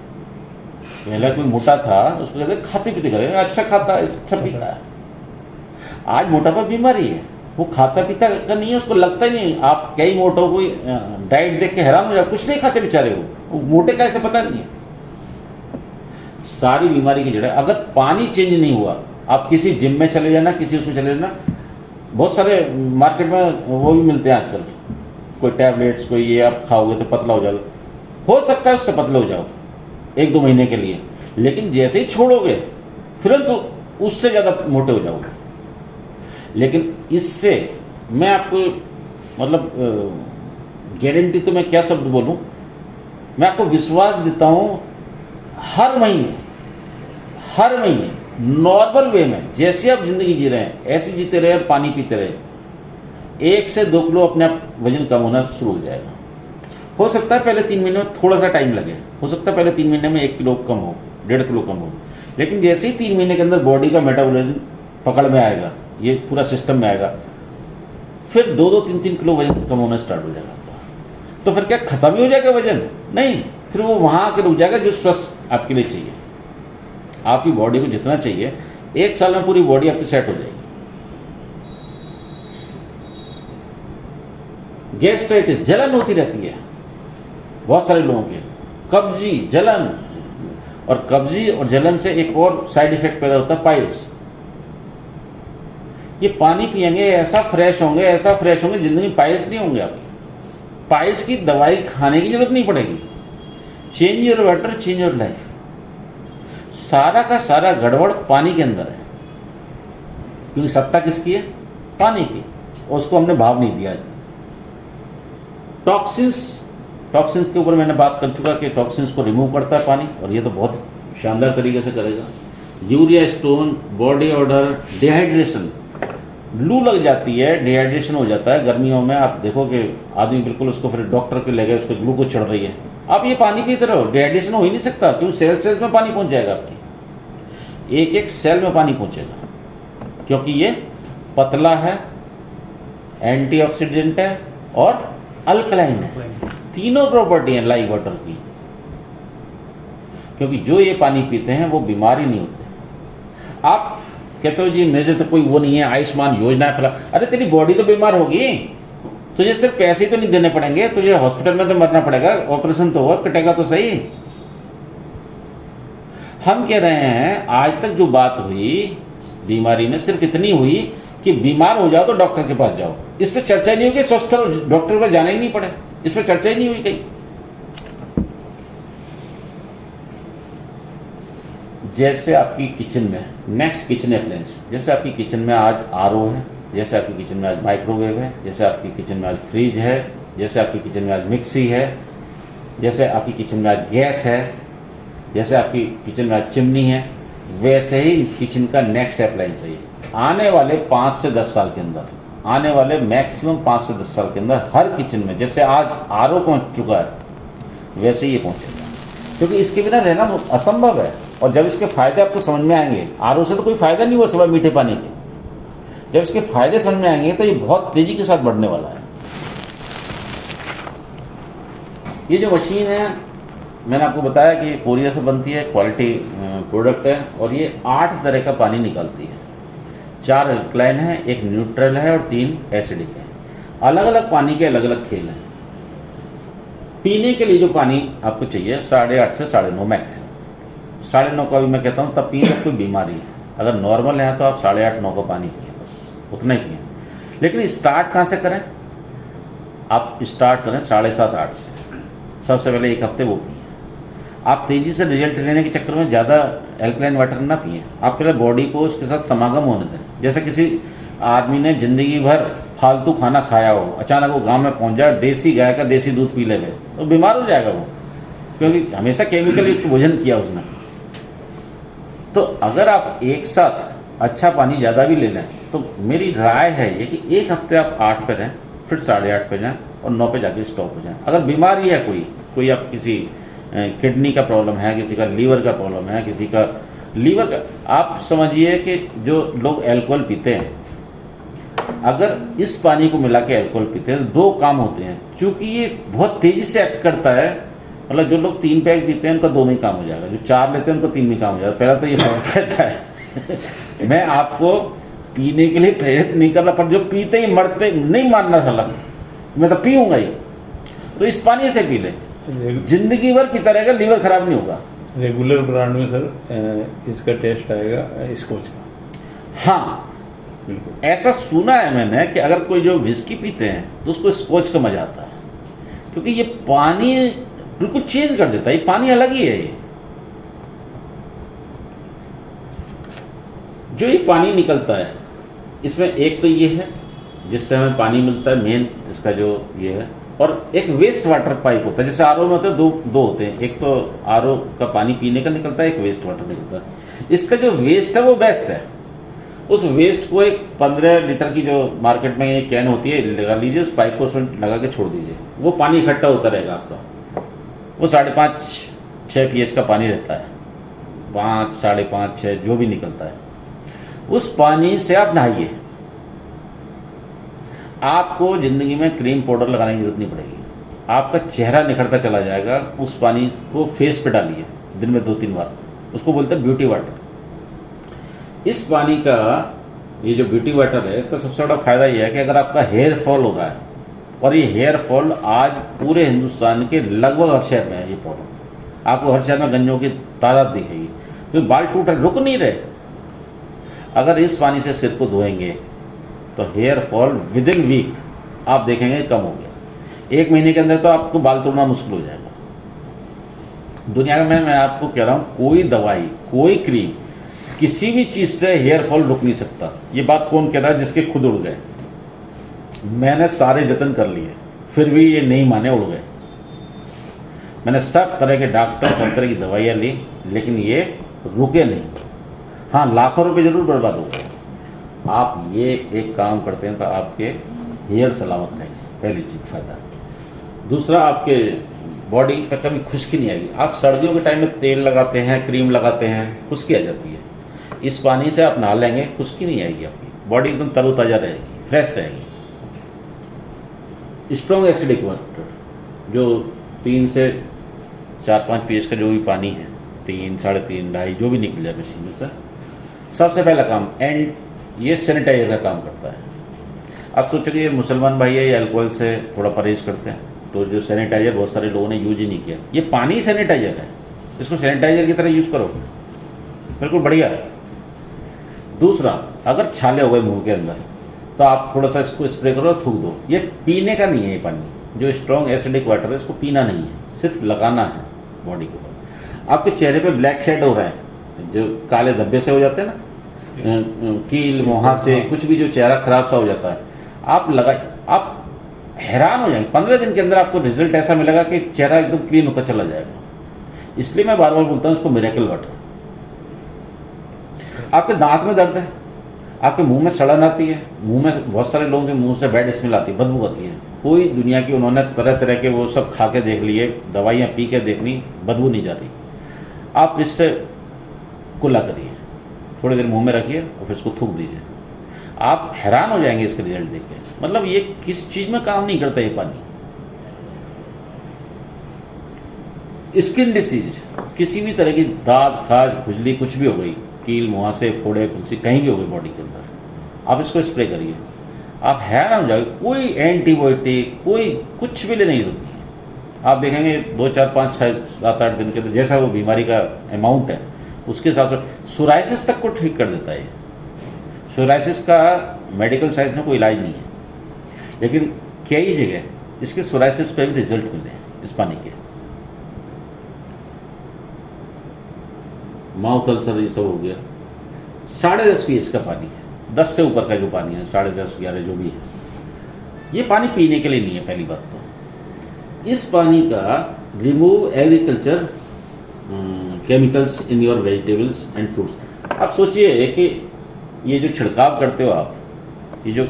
[SPEAKER 1] पहले कोई मोटा था उसको कहते खाते पीते घर का, अच्छा खाता है, अच्छा पीता है। आज मोटापा बीमारी है, वो खाता पीता का नहीं है, उसको लगता ही नहीं। आप कई मोटों को डाइट देख के हैरान हो जाए, कुछ नहीं खाते बेचारे, वो मोटे का ऐसे पता नहीं है। सारी बीमारी की जड़ है। अगर पानी चेंज नहीं हुआ, आप किसी जिम में चले जाना, किसी उसमें चले जाना, बहुत सारे मार्केट में वो भी मिलते हैं आजकल, कोई टैबलेट्स, कोई ये आप खाओगे तो पतला हो जाओगे। हो सकता है उससे पतले हो जाओ 1-2 महीने के लिए, लेकिन जैसे ही छोड़ोगे फिर तो उससे ज़्यादा मोटे हो जाओगे। लेकिन इससे मैं आपको मतलब गारंटी तो मैं क्या शब्द बोलूं, मैं आपको विश्वास देता हूं, हर महीने नॉर्मल वे में जैसे आप जिंदगी जी रहे हैं ऐसे जीते रहे और पानी पीते रहे, 1 से 2 किलो अपने आप वजन कम होना शुरू हो जाएगा। हो सकता है पहले 3 महीने में थोड़ा सा टाइम लगे, हो सकता है पहले 3 महीने में 1 किलो कम हो, 1.5 किलो कम हो, लेकिन जैसे ही 3 महीने के अंदर बॉडी का मेटाबॉलिज्म पकड़ में आएगा, ये पूरा सिस्टम में आएगा, फिर 2-2, 3-3 किलो वजन कम होना स्टार्ट हो जाएगा। तो फिर क्या खत्म ही हो जाएगा वजन? नहीं, फिर वो वहां आके रुक जाएगा जो स्वस्थ आपके लिए चाहिए। आपकी बॉडी को जितना चाहिए, 1 साल में पूरी बॉडी आपकी सेट हो जाएगी। गैस्ट्राइटिस, जलन होती रहती है बहुत सारे लोगों के, कब्जी, जलन, और कब्जी और जलन से एक और साइड इफेक्ट पैदा होता है, पाइल्स। ये पानी पिएंगे ऐसा फ्रेश होंगे, जिंदगी में पाइल्स नहीं होंगे आपके। पाइल्स की दवाई खाने की जरूरत नहीं पड़ेगी। Change your water, change your life. सारा का सारा गड़बड़ पानी के अंदर है, क्योंकि सत्ता किसकी है? पानी की, और उसको हमने भाव नहीं दिया। टॉक्सिन्स के ऊपर मैंने बात कर चुका कि टॉक्सिन्स को रिमूव करता है पानी, और ये तो बहुत शानदार तरीके से करेगा। Urea stone, body order, dehydration, लू लग जाती है, डिहाइड्रेशन हो जाता है गर्मियों में। आप देखो कि आदमी बिल्कुल उसको फिर डॉक्टर के ले गए, उसको ग्लूकोज चढ़ रही है। आप ये पानी पीते रहो, डिहाइड्रेशन हो ही नहीं सकता, क्योंकि सेल में पानी पहुंच जाएगा आपकी, एक सेल में पानी पहुंचेगा, क्योंकि ये पतला है, एंटीऑक्सीडेंट है और अल्कलाइन है। तीनों प्रॉपर्टी है लाइव वाटर की, क्योंकि जो ये पानी पीते हैं वो बीमार ही नहीं होते। आप कहते हो जी मेरे तो कोई वो नहीं है, आयुष्मान योजना है फला, अरे तेरी बॉडी तो बीमार होगी, तुझे सिर्फ पैसे तो नहीं देने पड़ेंगे, तुझे हॉस्पिटल में तो मरना पड़ेगा, ऑपरेशन तो होगा, कटेगा तो सही। हम कह रहे हैं आज तक जो बात हुई बीमारी में सिर्फ इतनी हुई कि बीमार हो जाओ तो डॉक्टर के पास जाओ, इस पर चर्चा नहीं हुई, स्वस्थ डॉक्टर पर जाना ही नहीं पड़े, इस पर चर्चा ही नहीं हुई कहीं। जैसे आपकी किचन में नेक्स्ट किचन अप्लायंस, जैसे आपकी किचन में आज आरओ है, जैसे आपकी किचन में आज माइक्रोवेव है, जैसे आपकी किचन में आज फ्रिज है, जैसे आपकी किचन में आज मिक्सी है, जैसे आपकी किचन में आज गैस है, जैसे आपकी किचन में आज चिमनी है, वैसे ही किचन का नेक्स्ट अप्लायंस है। आने वाले 5 से 10 साल के अंदर, आने वाले मैक्सिमम 5 से 10 साल के अंदर हर किचन में जैसे आज आरओ पहुंच चुका है वैसे ही ये पहुंचेगा, क्योंकि इसके बिना रहना असंभव है। और जब इसके फ़ायदे आपको समझ में आएंगे, आरओ से तो कोई फ़ायदा नहीं हुआ सिवाय मीठे पानी के, जब इसके फ़ायदे समझ में आएंगे तो ये बहुत तेज़ी के साथ बढ़ने वाला है। ये जो मशीन है मैंने आपको बताया कि कोरिया से बनती है, क्वालिटी प्रोडक्ट है, और ये 8 तरह का पानी निकालती है। 4 अल्कलाइन है, 1 न्यूट्रल है और 3 एसिडिक है। अलग अलग पानी के अलग अलग खेल हैं। पीने के लिए जो पानी आपको चाहिए 8.5 से 9.5 मैक्स, 9.5 का भी मैं कहता हूँ तब पिए जब कोई बीमारी है। अगर नॉर्मल है तो आप 8.5-9 का पानी पिए, बस उतना ही पिए। लेकिन स्टार्ट कहाँ से करें? आप स्टार्ट करें 7.5-8 से। सबसे पहले 1 हफ्ते वो पिए। आप तेज़ी से रिजल्ट लेने के चक्कर में ज़्यादा एल्कलाइन वाटर ना पिए। आप पहले बॉडी को उसके साथ समागम होने दें। जैसे किसी आदमी ने ज़िंदगी भर फालतू खाना खाया हो, अचानक वो गांव में पहुंच जाए, देसी गाय का देसी दूध पी ले गए तो बीमार हो जाएगा वो, क्योंकि हमेशा केमिकल युक्त भोजन किया उसने। तो अगर आप एक साथ अच्छा पानी ज़्यादा भी ले लें तो मेरी राय है ये कि 1 हफ्ते आप 8 पे रहें, फिर 8.5 पे जाएँ और 9 पे जाके स्टॉप हो जाएँ। अगर बीमारी है कोई आप किसी किडनी का प्रॉब्लम है, किसी का लीवर का प्रॉब्लम है, किसी का लीवर का, आप समझिए कि जो लोग अल्कोहल पीते हैं, अगर इस पानी को मिला के अल्कोहल पीते हैं तो 2 काम होते हैं। क्योंकि ये बहुत तेज़ी से एक्ट करता है, मतलब जो लोग 3 पैक पीते हैं उनका 2 में ही काम हो जाएगा, जो 4 लेते हैं उनका 3 में काम हो जाएगा। पहला तो ये फर्क रहता है। मैं आपको पीने के लिए प्रेरित नहीं कर रहा, पर जो पीते ही मरते नहीं मानना साला, मैं तो पीऊँगा ही। तो इस पानी से पी ले, जिंदगी भर पीता रहेगा, लीवर खराब नहीं होगा।
[SPEAKER 2] रेगुलर ब्रांड में सर इसका टेस्ट आएगा स्कॉच का।
[SPEAKER 1] हाँ बिल्कुल, ऐसा सुना है मैंने कि अगर कोई जो विस्की पीते हैं तो उसको स्कॉच का मजा आता है, क्योंकि ये पानी बिल्कुल चेंज कर देता है। ये पानी अलग ही है। ये जो ये पानी निकलता है इसमें एक तो ये है जिससे हमें पानी मिलता है, मेन इसका जो ये है, और एक वेस्ट वाटर पाइप होता है। जैसे आरओ में होते हैं दो होते हैं, एक तो आरओ का पानी पीने का निकलता है, एक वेस्ट वाटर निकलता है। इसका जो वेस्ट है वो बेस्ट है। उस वेस्ट को एक 15 लीटर की जो मार्केट में ये कैन होती है लगा लीजिए, उस पाइप को उसमें लगा के छोड़ दीजिए, वो पानी इकट्ठा होता रहेगा आपका। वो 5.5-6 pH का पानी रहता है, 5, 5.5, 6 जो भी निकलता है। उस पानी से आप नहाइए, आपको ज़िंदगी में क्रीम पाउडर लगाने की जरूरत नहीं पड़ेगी, आपका चेहरा निखरता चला जाएगा। उस पानी को फेस पे डालिए दिन में 2-3 बार, उसको बोलते हैं ब्यूटी वाटर। इस पानी का ये जो ब्यूटी वाटर है, इसका सबसे बड़ा फायदा ये है कि अगर आपका हेयर फॉल हो रहा है, और ये हेयर फॉल आज पूरे हिंदुस्तान के लगभग हर शहर में है, ये प्रॉब्लम आपको हर शहर में गंजों की तादाद दिखेगी, क्योंकि बाल टूट रुक नहीं रहे। अगर इस पानी से सिर को धोएंगे तो hair fall within week आप देखेंगे कम हो गया। 1 महीने के अंदर तो आपको बाल तोड़ना मुश्किल हो जाएगा। दुनिया में मैं आपको कह रहा हूँ, कोई दवाई, कोई क्रीम, किसी भी चीज़ से हेयर फॉल रुक नहीं सकता। ये बात कौन कह रहा है? जिसके खुद उड़ गए। मैंने सारे जतन कर लिए, फिर भी ये नहीं माने, उड़ गए। मैंने सब तरह के डॉक्टर, सब तरह की दवाइयाँ ली, लेकिन ये रुके नहीं। हाँ, लाखों रुपए जरूर बर्बाद हो गए। आप ये एक काम करते हैं तो आपके हेयर सलामत रहेंगे, पहली चीज़ फायदा। दूसरा, आपके बॉडी पे कभी खुश्की नहीं आएगी। आप सर्दियों के टाइम में तेल लगाते हैं, क्रीम लगाते हैं, खुश्की आ जाती है। इस पानी से आप नहा लेंगे, खुश्की नहीं आएगी, आपकी बॉडी एकदम तरोताज़ा रहेगी, फ्रेश रहेगी। स्ट्रॉन्ग एसिडिक वाटर, जो 3 से 4-5 pH का जो भी पानी है, 3, 3.5, 2.5 जो भी निकल जाए मशीन में से, सबसे पहला काम, एंड ये सैनिटाइजर का काम करता है। आप सोचेंगे ये मुसलमान भाई है, ये अल्कोहल से थोड़ा परहेज करते हैं, तो जो सैनिटाइजर बहुत सारे लोगों ने यूज ही नहीं किया। ये पानी सैनिटाइजर है, इसको सैनिटाइजर की तरह यूज करो, बिल्कुल बढ़िया है। दूसरा, अगर छाले हो गए मुंह के अंदर तो आप थोड़ा सा इसको स्प्रे करो, थूक दो। ये पीने का नहीं है, ये पानी जो स्ट्रॉन्ग एसिडिक वाटर है, इसको पीना नहीं है, सिर्फ लगाना है बॉडी के ऊपर। आपके चेहरे पे ब्लैक शेड हो रहा है, जो काले धब्बे से हो जाते हैं ना, कील मुहासे कुछ भी जो चेहरा खराब सा हो जाता है, आप हैरान हो जाएंगे। 15 दिन के अंदर आपको रिजल्ट ऐसा मिलेगा कि चेहरा एकदम क्लीन होता चला जाएगा। इसलिए मैं बार बार बोलता हूँ इसको मिरेकल वाटर। आपके दांत में दर्द है, आपके मुंह में सड़न आती है, मुंह में बहुत सारे लोगों के मुंह से बैड स्मेल आती है, बदबू आती है। कोई दुनिया की उन्होंने तरह तरह के वो सब खा के देख लिए, दवाइयाँ पी के देख ली, बदबू नहीं जा रही। आप इससे कुल्ला करिए, थोड़ी देर मुंह में रखिए और फिर इसको थूक दीजिए। आप हैरान हो जाएंगे इसके रिजल्ट देख के। मतलब ये किस चीज़ में काम नहीं करता ये पानी। स्किन डिसीज, किसी भी तरह की दाग खाज खुजली कुछ भी हो गई, कील मुहासे फोड़े फुंसी कहीं भी हो गई बॉडी के अंदर, आप इसको स्प्रे करिए, आप हैरान हो जाएंगे। कोई एंटीबायोटिक कोई कुछ भी लेने की जरूरत नहीं है। आप देखेंगे 2 4 5 6 7 8 दिन के अंदर जैसा वो बीमारी का अमाउंट है उसके हिसाब से सोराइसिस तक को ठीक कर देता है। सोराइसिस का मेडिकल साइंस में कोई इलाज नहीं है, लेकिन कई जगह इसके सोराइसिस पे भी रिजल्ट मिले हैं इस पानी के। माउथ अल्सर ये सब हो गया। 10.5 pH का पानी है, 10 से ऊपर का जो पानी है 10.5 11 जो भी है, ये पानी पीने के लिए नहीं है। पहली बात तो इस पानी का remove agriculture chemicals in your vegetables and fruits. आप सोचिए कि ये जो छिड़काव करते हो आप, ये जो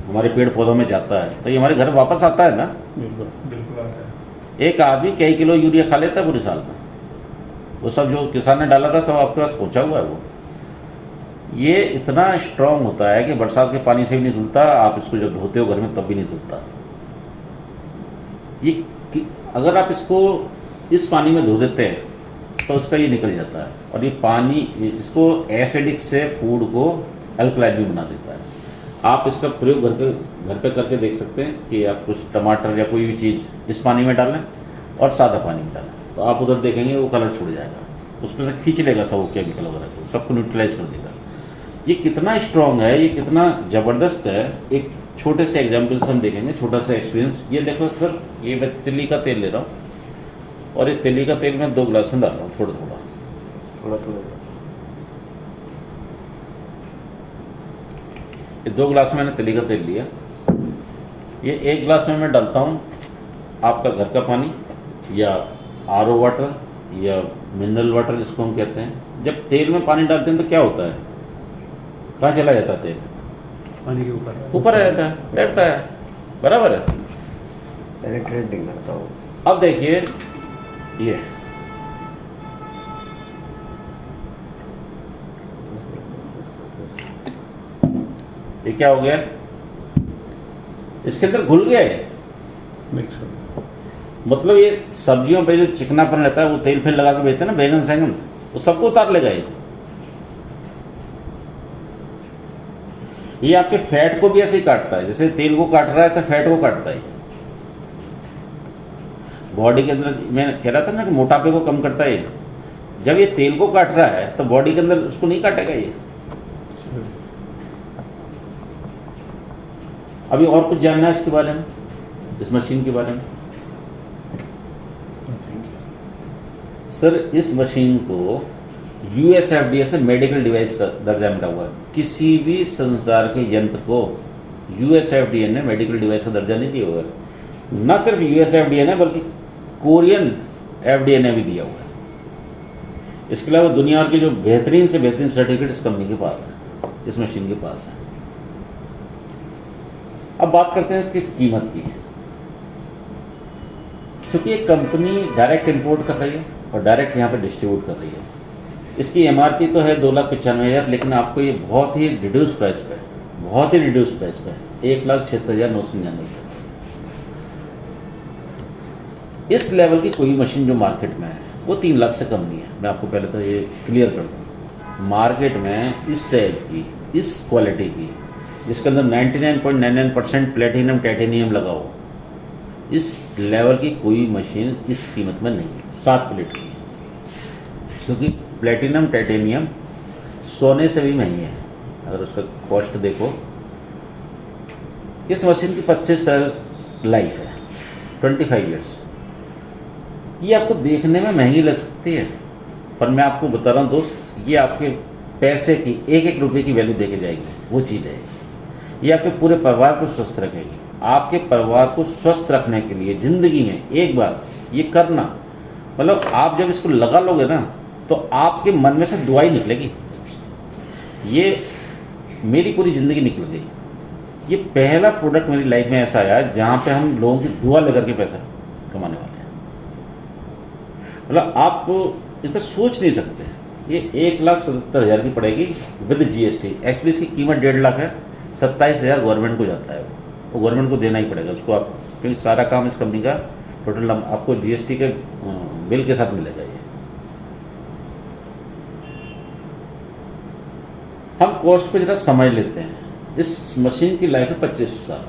[SPEAKER 1] हमारे पेड़ पौधों में जाता है तो ये हमारे घर वापस आता है ना।
[SPEAKER 2] बिल्कुल आता है।
[SPEAKER 1] एक आदमी कई किलो यूरिया खा लेता है पूरे साल में। वो सब जो किसान ने डाला था सब आपके पास पहुंचा हुआ है। वो ये इतना स्ट्रांग होता है कि बरसात के पानी से भी नहीं धुलता, आप इसको जब धोते हो घर में तब भी नहीं धुलता। ये अगर आप इसको इस पानी में धो देते हैं तो उसका ये निकल जाता है। और ये पानी इसको एसिडिक से फूड को अल्कलाइन भी बना देता है। आप इसका प्रयोग घर पे करके देख सकते हैं कि आप कुछ टमाटर या कोई भी चीज़ इस पानी में डालें और सादा पानी में डालें तो आप उधर देखेंगे वो कलर छूट जाएगा, उसमें से खींच लेगा सब वो केमिकल वगैरह को, सबको न्यूट्रलाइज कर देगा। ये कितना स्ट्रांग है, ये कितना ज़बरदस्त है। एक छोटे से एग्जाम्पल से हम देखेंगे, छोटा सा एक्सपीरियंस। ये देखो सर, ये मैं तिल्ली का तेल ले रहा हूँ और ये तिल्ली का तेल मैं 2 गिलास में डाल रहा हूँ, थोड़ा थोड़ा। ये 2 गिलास मैंने तिल्ली का तेल लिया। ये 1 गिलास में मैं डालता हूँ आपका घर का पानी या आरओ वाटर या मिनरल वाटर जिसको हम कहते हैं। जब तेल में पानी डालते हैं तो क्या होता है, कहाँ चला जाता है तेल?
[SPEAKER 2] पानी के
[SPEAKER 1] ऊपर आ जाता है, बैठता है, बराबर है।
[SPEAKER 3] पेनिट्रेटिंग करता हूँ।
[SPEAKER 1] अब देखिए ये क्या हो गया, इसके अंदर घुल गया है
[SPEAKER 2] मिक्स हो।
[SPEAKER 1] मतलब ये सब्जियों पे जो चिकनापन रहता है वो तेल फिर लगा के बेचते हैं ना, बैंगन सैंगन, वो सबको उतार लेगा ये आपके फैट को भी ऐसे ही काटता है, जैसे तेल को काट रहा है ऐसे फैट को काटता है। बॉडी के अंदर मैं कह रहा था ना कि मोटापे को कम करता है। जब ये तेल को काट रहा है तो बॉडी के अंदर उसको नहीं काटेगा ये। अभी और कुछ जानना है इसके बारे में, इस मशीन के बारे में? सर इस मशीन को यूएसएफडीए से मेडिकल डिवाइस का दर्जा मिला हुआ है। किसी भी संसार के यंत्र को यूएसएफडीए ने मेडिकल डिवाइस का दर्जा नहीं दिया हुआ है। न सिर्फ यूएसएफडीए ने बल्कि कोरियन एफडीए ने भी दिया हुआ है। इसके अलावा दुनिया भर की जो बेहतरीन से बेहतरीन सर्टिफिकेट इस कंपनी के पास है, इस मशीन के पास है। अब बात करते हैं इसकी कीमत की। क्योंकि ये कंपनी डायरेक्ट इंपोर्ट कर रही है और डायरेक्ट यहाँ पे डिस्ट्रीब्यूट कर रही है। इसकी एमआरपी तो है 2,95,000, लेकिन आपको ये बहुत ही रिड्यूस प्राइस पे, बहुत ही रिड्यूस प्राइस पे 1,76,999। इस लेवल की कोई मशीन जो मार्केट में है वो 3 लाख से कम नहीं है। मैं आपको पहले तो ये क्लियर कर दूँ। मार्केट में इस टाइप की, इस क्वालिटी की, जिसके अंदर 99.99% प्लेटिनम टाइटेनियम लगा हो, इस लेवल की कोई मशीन इस कीमत में नहीं है 7 प्लेट की। क्योंकि प्लेटिनम टाइटेनियम सोने से भी महंगी है अगर उसका कॉस्ट देखो। इस मशीन की 25 साल लाइफ है, 25 ईयर्स। ये आपको देखने में महंगी लग सकती है पर मैं आपको बता रहा हूँ दोस्त, ये आपके पैसे की एक एक रुपये की वैल्यू दे के जाएगी, वो चीज़ है। ये आपके पूरे परिवार को स्वस्थ रखेगी। आपके परिवार को स्वस्थ रखने के लिए ज़िंदगी में एक बार ये करना, मतलब आप जब इसको लगा लोगे ना तो आपके मन में से दुआ ही निकलेगी। ये मेरी पूरी ज़िंदगी निकल गई। ये पहला प्रोडक्ट मेरी लाइफ में ऐसा आया जहाँ पे हम लोगों की दुआ लेकर के पैसा कमाने वाले हैं। मतलब आप इसका सोच नहीं सकते। ये 1,77,000 की पड़ेगी विद जीएसटी। एक्चुअली इसकी कीमत 1.5 लाख है। 27,000 गवर्नमेंट को जाता है, वो गवर्नमेंट को देना ही पड़ेगा उसको आप, क्योंकि सारा काम इस कंपनी का टोटल आपको जीएसटी के बिल के साथ मिलेगा। ये हम कॉस्ट पे जरा समझ लेते हैं। इस मशीन की लाइफ है 25 साल।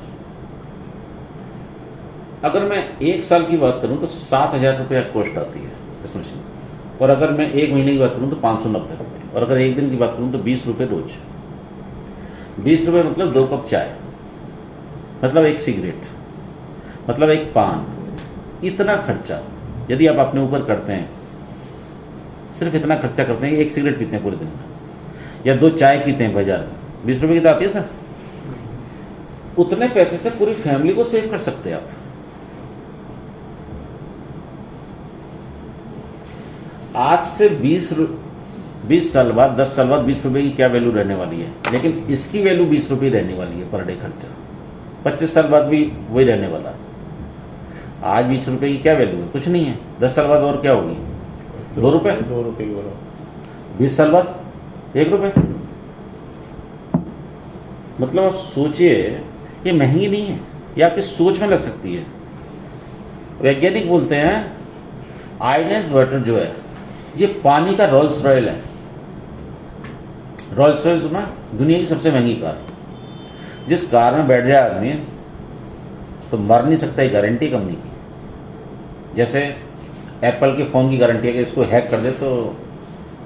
[SPEAKER 1] अगर मैं 1 साल की बात करूं तो 7,000 रुपये कॉस्ट आती है इस मशीन, और अगर मैं 1 महीने की बात करूं तो 590 रुपये, और अगर 1 दिन की बात करूं तो 20 रुपये रोज। 20 रुपये मतलब 2 कप चाय, मतलब 1 सिगरेट, मतलब 1 पान। इतना खर्चा यदि आप अपने ऊपर करते हैं, सिर्फ इतना खर्चा करते हैं, 1 सिगरेट पीते हैं पूरे दिन में, या 2 चाय पीते हैं बाजार में, 20 रुपये की तो आती है सर। उतने पैसे से पूरी फैमिली को सेव कर सकते हैं आप। आज से 20 साल बाद, 10 साल बाद 20 रुपये की क्या वैल्यू रहने वाली है, लेकिन इसकी वैल्यू 20 रुपये रहने वाली है पर डे खर्चा। 25 साल बाद भी वही रहने वाला। आज 20 रुपये की क्या वैल्यू है? कुछ नहीं है। 10 साल बाद और क्या होगी? 2 रुपये।
[SPEAKER 2] 2 रुपये की बराबर।
[SPEAKER 1] 20 साल बाद 1 रुपये। मतलब आप सोचिए, ये महंगी नहीं है, ये आपकी सोच में लग सकती है। वैज्ञानिक बोलते हैं आइनेस वाटर जो है ये पानी का रोल्स रॉयल है। रोल्स रॉयल सुना? दुनिया की सबसे महंगी कार। जिस कार में बैठ जाए आदमी तो मर नहीं सकता, ये गारंटी कंपनी की। जैसे एप्पल के फ़ोन की गारंटी है कि इसको हैक कर दे तो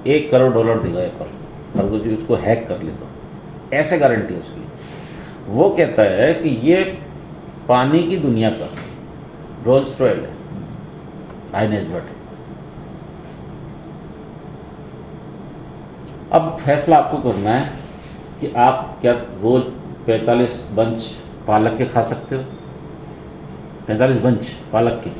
[SPEAKER 1] $1 करोड़ देगा एप्पल, और कुछ उसको हैक कर ले तो, ऐसे गारंटी है उसकी। वो कहता है कि ये पानी की दुनिया का रोल्स रॉयल है, आइनेस वाटर। अब फैसला आपको करना है कि आप क्या रोज 45 बंच पालक के खा सकते हो, 45 बंच पालक के,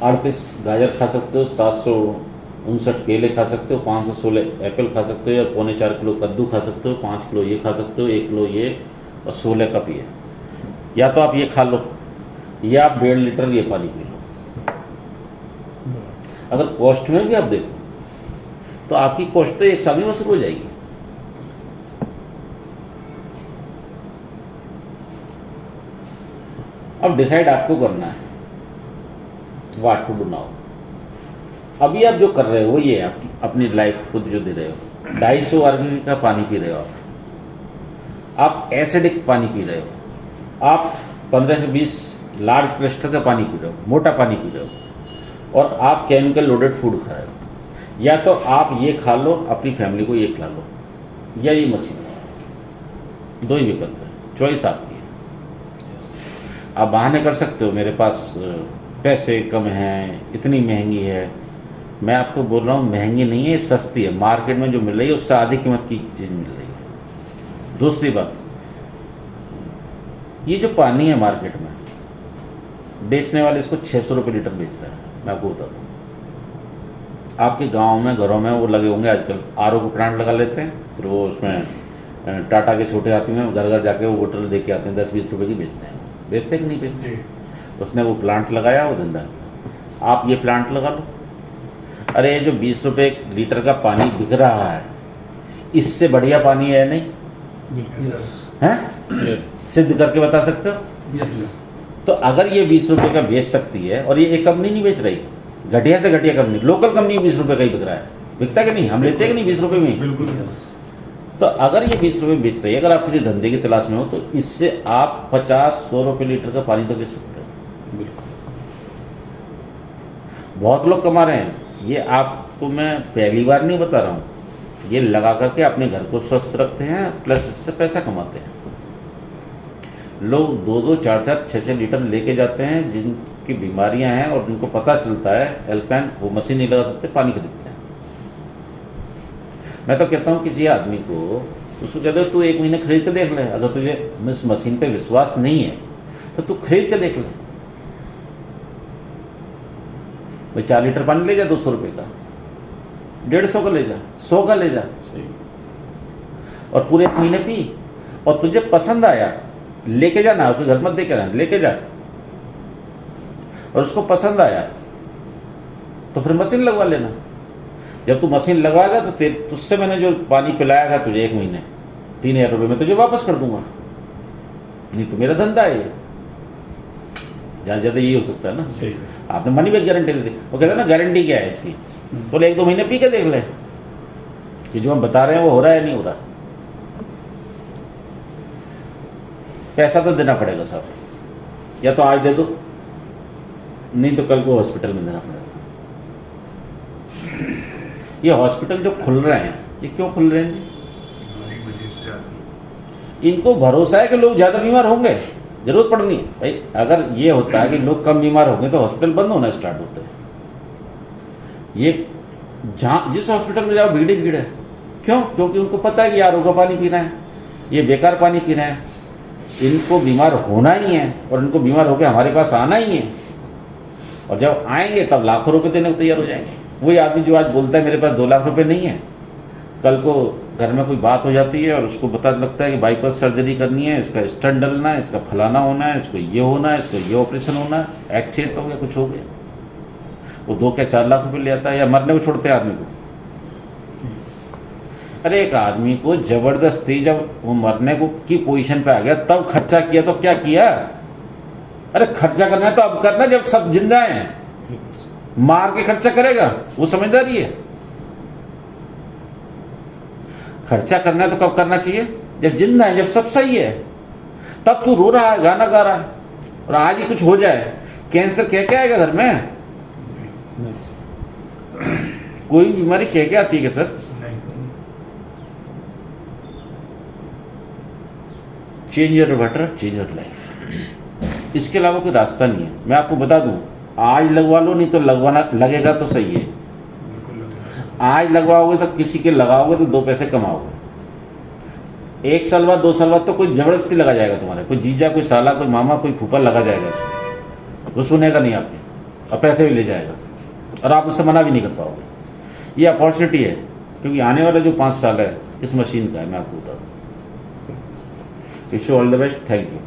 [SPEAKER 1] 38 गाजर खा सकते हो, 759 केले खा सकते हो, 516 एप्पल खा सकते हो, या 3.25 किलो कद्दू खा सकते हो, 5 किलो ये खा सकते हो, 1 किलो ये, और 16 कप ये। या तो आप ये खा लो, या आप 1.5 लीटर ये पानी पी लो। अगर कॉस्ट में भी आप देखो तो आपकी कॉस्ट तो 1 साल में वसूल हो जाएगी। अब डिसाइड आपको करना है व्हाट टू डू नाउ। अभी आप जो कर रहे हो ये आपकी अपनी लाइफ खुद जो दे रहे हो। 250 आरबीपी का पानी पी रहे हो आप एसिडिक पानी पी रहे हो, आप 15 से 20 लार्ज क्लस्टर का पानी पी रहे हो, मोटा पानी पी रहे हो, और आप केमिकल लोडेड फूड खा रहे हो। या तो आप ये खा लो, अपनी फैमिली को ये खिला लो, या ये मशीन लो। 2 ही विकल्प है, चॉइस आपकी है। आप बहाने कर सकते हो मेरे पास पैसे कम हैं, इतनी महंगी है। मैं आपको बोल रहा हूँ महंगी नहीं है, सस्ती है। मार्केट में जो मिल रही है उससे आधी कीमत की चीज़ मिल रही है। दूसरी बात, ये जो पानी है मार्केट में बेचने वाले इसको 600 रुपये लीटर बेच रहे हैं। मैं आपको बता दूँ, आपके गांव में घरों में वो लगे होंगे आजकल, आरओ को प्लांट लगा लेते हैं, फिर वो उसमें टाटा के छोटे हाथी में घर घर जाके वो बोतल दे के आते हैं, 10-20 रुपये की बेचते हैं। बेचते कि नहीं बेचते? उसने वो प्लांट लगाया, वो धंधा किया। आप ये प्लांट लगा लो। अरे जो 20 रुपये लीटर का पानी बिक रहा है, इससे बढ़िया पानी है नहीं है? सिद्ध करके बता सकते हो? तो अगर ये 20 रुपये का बेच सकती है, और ये एक कंपनी नहीं बेच रही, घटिया से घटिया कंपनी, लोकल कंपनी 20 रुपये का ही बिक रहा है। बिकता कि नहीं? हम लेते हैं कि नहीं 20 रुपये में?
[SPEAKER 2] बिल्कुल।
[SPEAKER 1] तो अगर ये 20 रुपये बेच रही है, अगर आप किसी धंधे की तलाश में हो, तो इससे आप 50-100 रुपये लीटर का पानी तो बेच सकते हो।
[SPEAKER 2] बिल्कुल।
[SPEAKER 1] बहुत लोग कमा रहे हैं। ये आपको मैं पहली बार नहीं बता रहा हूँ, ये लगा करके अपने घर को स्वस्थ रखते हैं, प्लस इससे पैसा कमाते हैं। लोग 2-2, 4-4, 6-6 लीटर लेके जाते हैं, जिनकी बीमारियां हैं और जिनको पता चलता है एल्कलाइन, वो मशीन नहीं लगा सकते, पानी खरीदते हैं। मैं तो कहता हूँ किसी आदमी को, उसको कहते हो तू 1 महीने खरीद के देख ले, अगर तुझे इस मशीन पे विश्वास नहीं है तो तू खरीद के देख ले। भाई 4 लीटर पानी ले जा 200 रुपये का, 150 का ले जा, 100 का ले जा,
[SPEAKER 2] सही।
[SPEAKER 1] और पूरे 1 महीने पी, और तुझे पसंद आया लेके जाना, उसके घर मत दे के रहना, लेके जा, और उसको पसंद आया तो फिर मशीन लगवा लेना। जब तू मशीन लगाएगा तो तुझसे मैंने जो पानी पिलाएगा तुझे 1 महीने 3000 रुपये में तुझे वापस कर दूंगा, नहीं तो मेरा धंधा है ये। ज़्यादा ज़्यादा ये हो सकता है ना।
[SPEAKER 2] सही।
[SPEAKER 1] आपने मनी बैक गारंटी दे दी, वो कहता है ना गारंटी क्या है इसकी, बोले 1-2 महीने पी के देख ले कि जो हम बता रहे हैं वो हो रहा है नहीं हो रहा। पैसा तो देना पड़ेगा साहब, या तो आज दे दो, नहीं तो कल को हॉस्पिटल में देना पड़ेगा। ये हॉस्पिटल जो खुल रहे हैं, ये क्यों खुल रहे हैं जी? इनको भरोसा है कि लोग ज़्यादा बीमार होंगे, जरूरत पड़नी है। भाई अगर ये होता है कि लोग कम बीमार होंगे तो हॉस्पिटल बंद होना स्टार्ट होते हैं। ये जहाँ जिस हॉस्पिटल में जाओ भीड़ ही भीड़ है। क्यों? क्योंकि उनको पता है कि यारों का पानी पीना है, ये बेकार पानी पीना है, इनको बीमार होना ही है, और इनको बीमार होकर हमारे पास आना ही है। और जब आएंगे तब लाखों रुपए देने को तैयार हो जाएंगे। वही आदमी जो आज बोलता है मेरे पास 2 लाख रुपए नहीं है, कल को घर में कोई बात हो जाती है और उसको पता लगता है कि बाईपास सर्जरी करनी है, इसका स्टंट डलना है, इसका फलाना होना है, इसको ये होना है, इसको ये ऑपरेशन होना है, एक्सीडेंट हो गया, कुछ हो गया, वो 2 क्या 4 लाख रुपए ले आता है, या मरने को छोड़ते हैं आदमी को। अरे एक आदमी को जबरदस्ती जब वो मरने को की पोजीशन पे आ गया तब खर्चा किया तो क्या किया? अरे खर्चा करना है तो अब करना जब सब जिंदा हैं, मार के खर्चा करेगा वो समझदारी है। खर्चा करना है तो कब करना चाहिए? जब जिंदा है, जब सब सही है। तब तू रो रहा है, गाना गा रहा है, और आज ही कुछ हो जाए, कैंसर कह के आएगा घर में? कोई बीमारी कह के आती है क्या sir? Change your water, change your life. इसके अलावा कोई रास्ता नहीं है। मैं आपको बता दूं, आज लगवा लो, नहीं तो लगवाना लगेगा तो सही है। आज लगवाओगे तो किसी के लगाओगे तो 2 पैसे कमाओगे। 1 साल बाद 2 साल बाद तो कोई जबरदस्ती लगा जाएगा तुम्हारे, कोई जीजा, कोई साला, कोई मामा, कोई फूफा लगा जाएगा इसको, वो सुनेगा नहीं आपके और पैसे भी ले जाएगा, और आप उससे मना भी नहीं कर पाओगे। ये अपॉर्चुनिटी है, क्योंकि आने वाला जो 5 साल है इस मशीन का है, मैं आपको बता दूँ। Wish you all the best, thank you.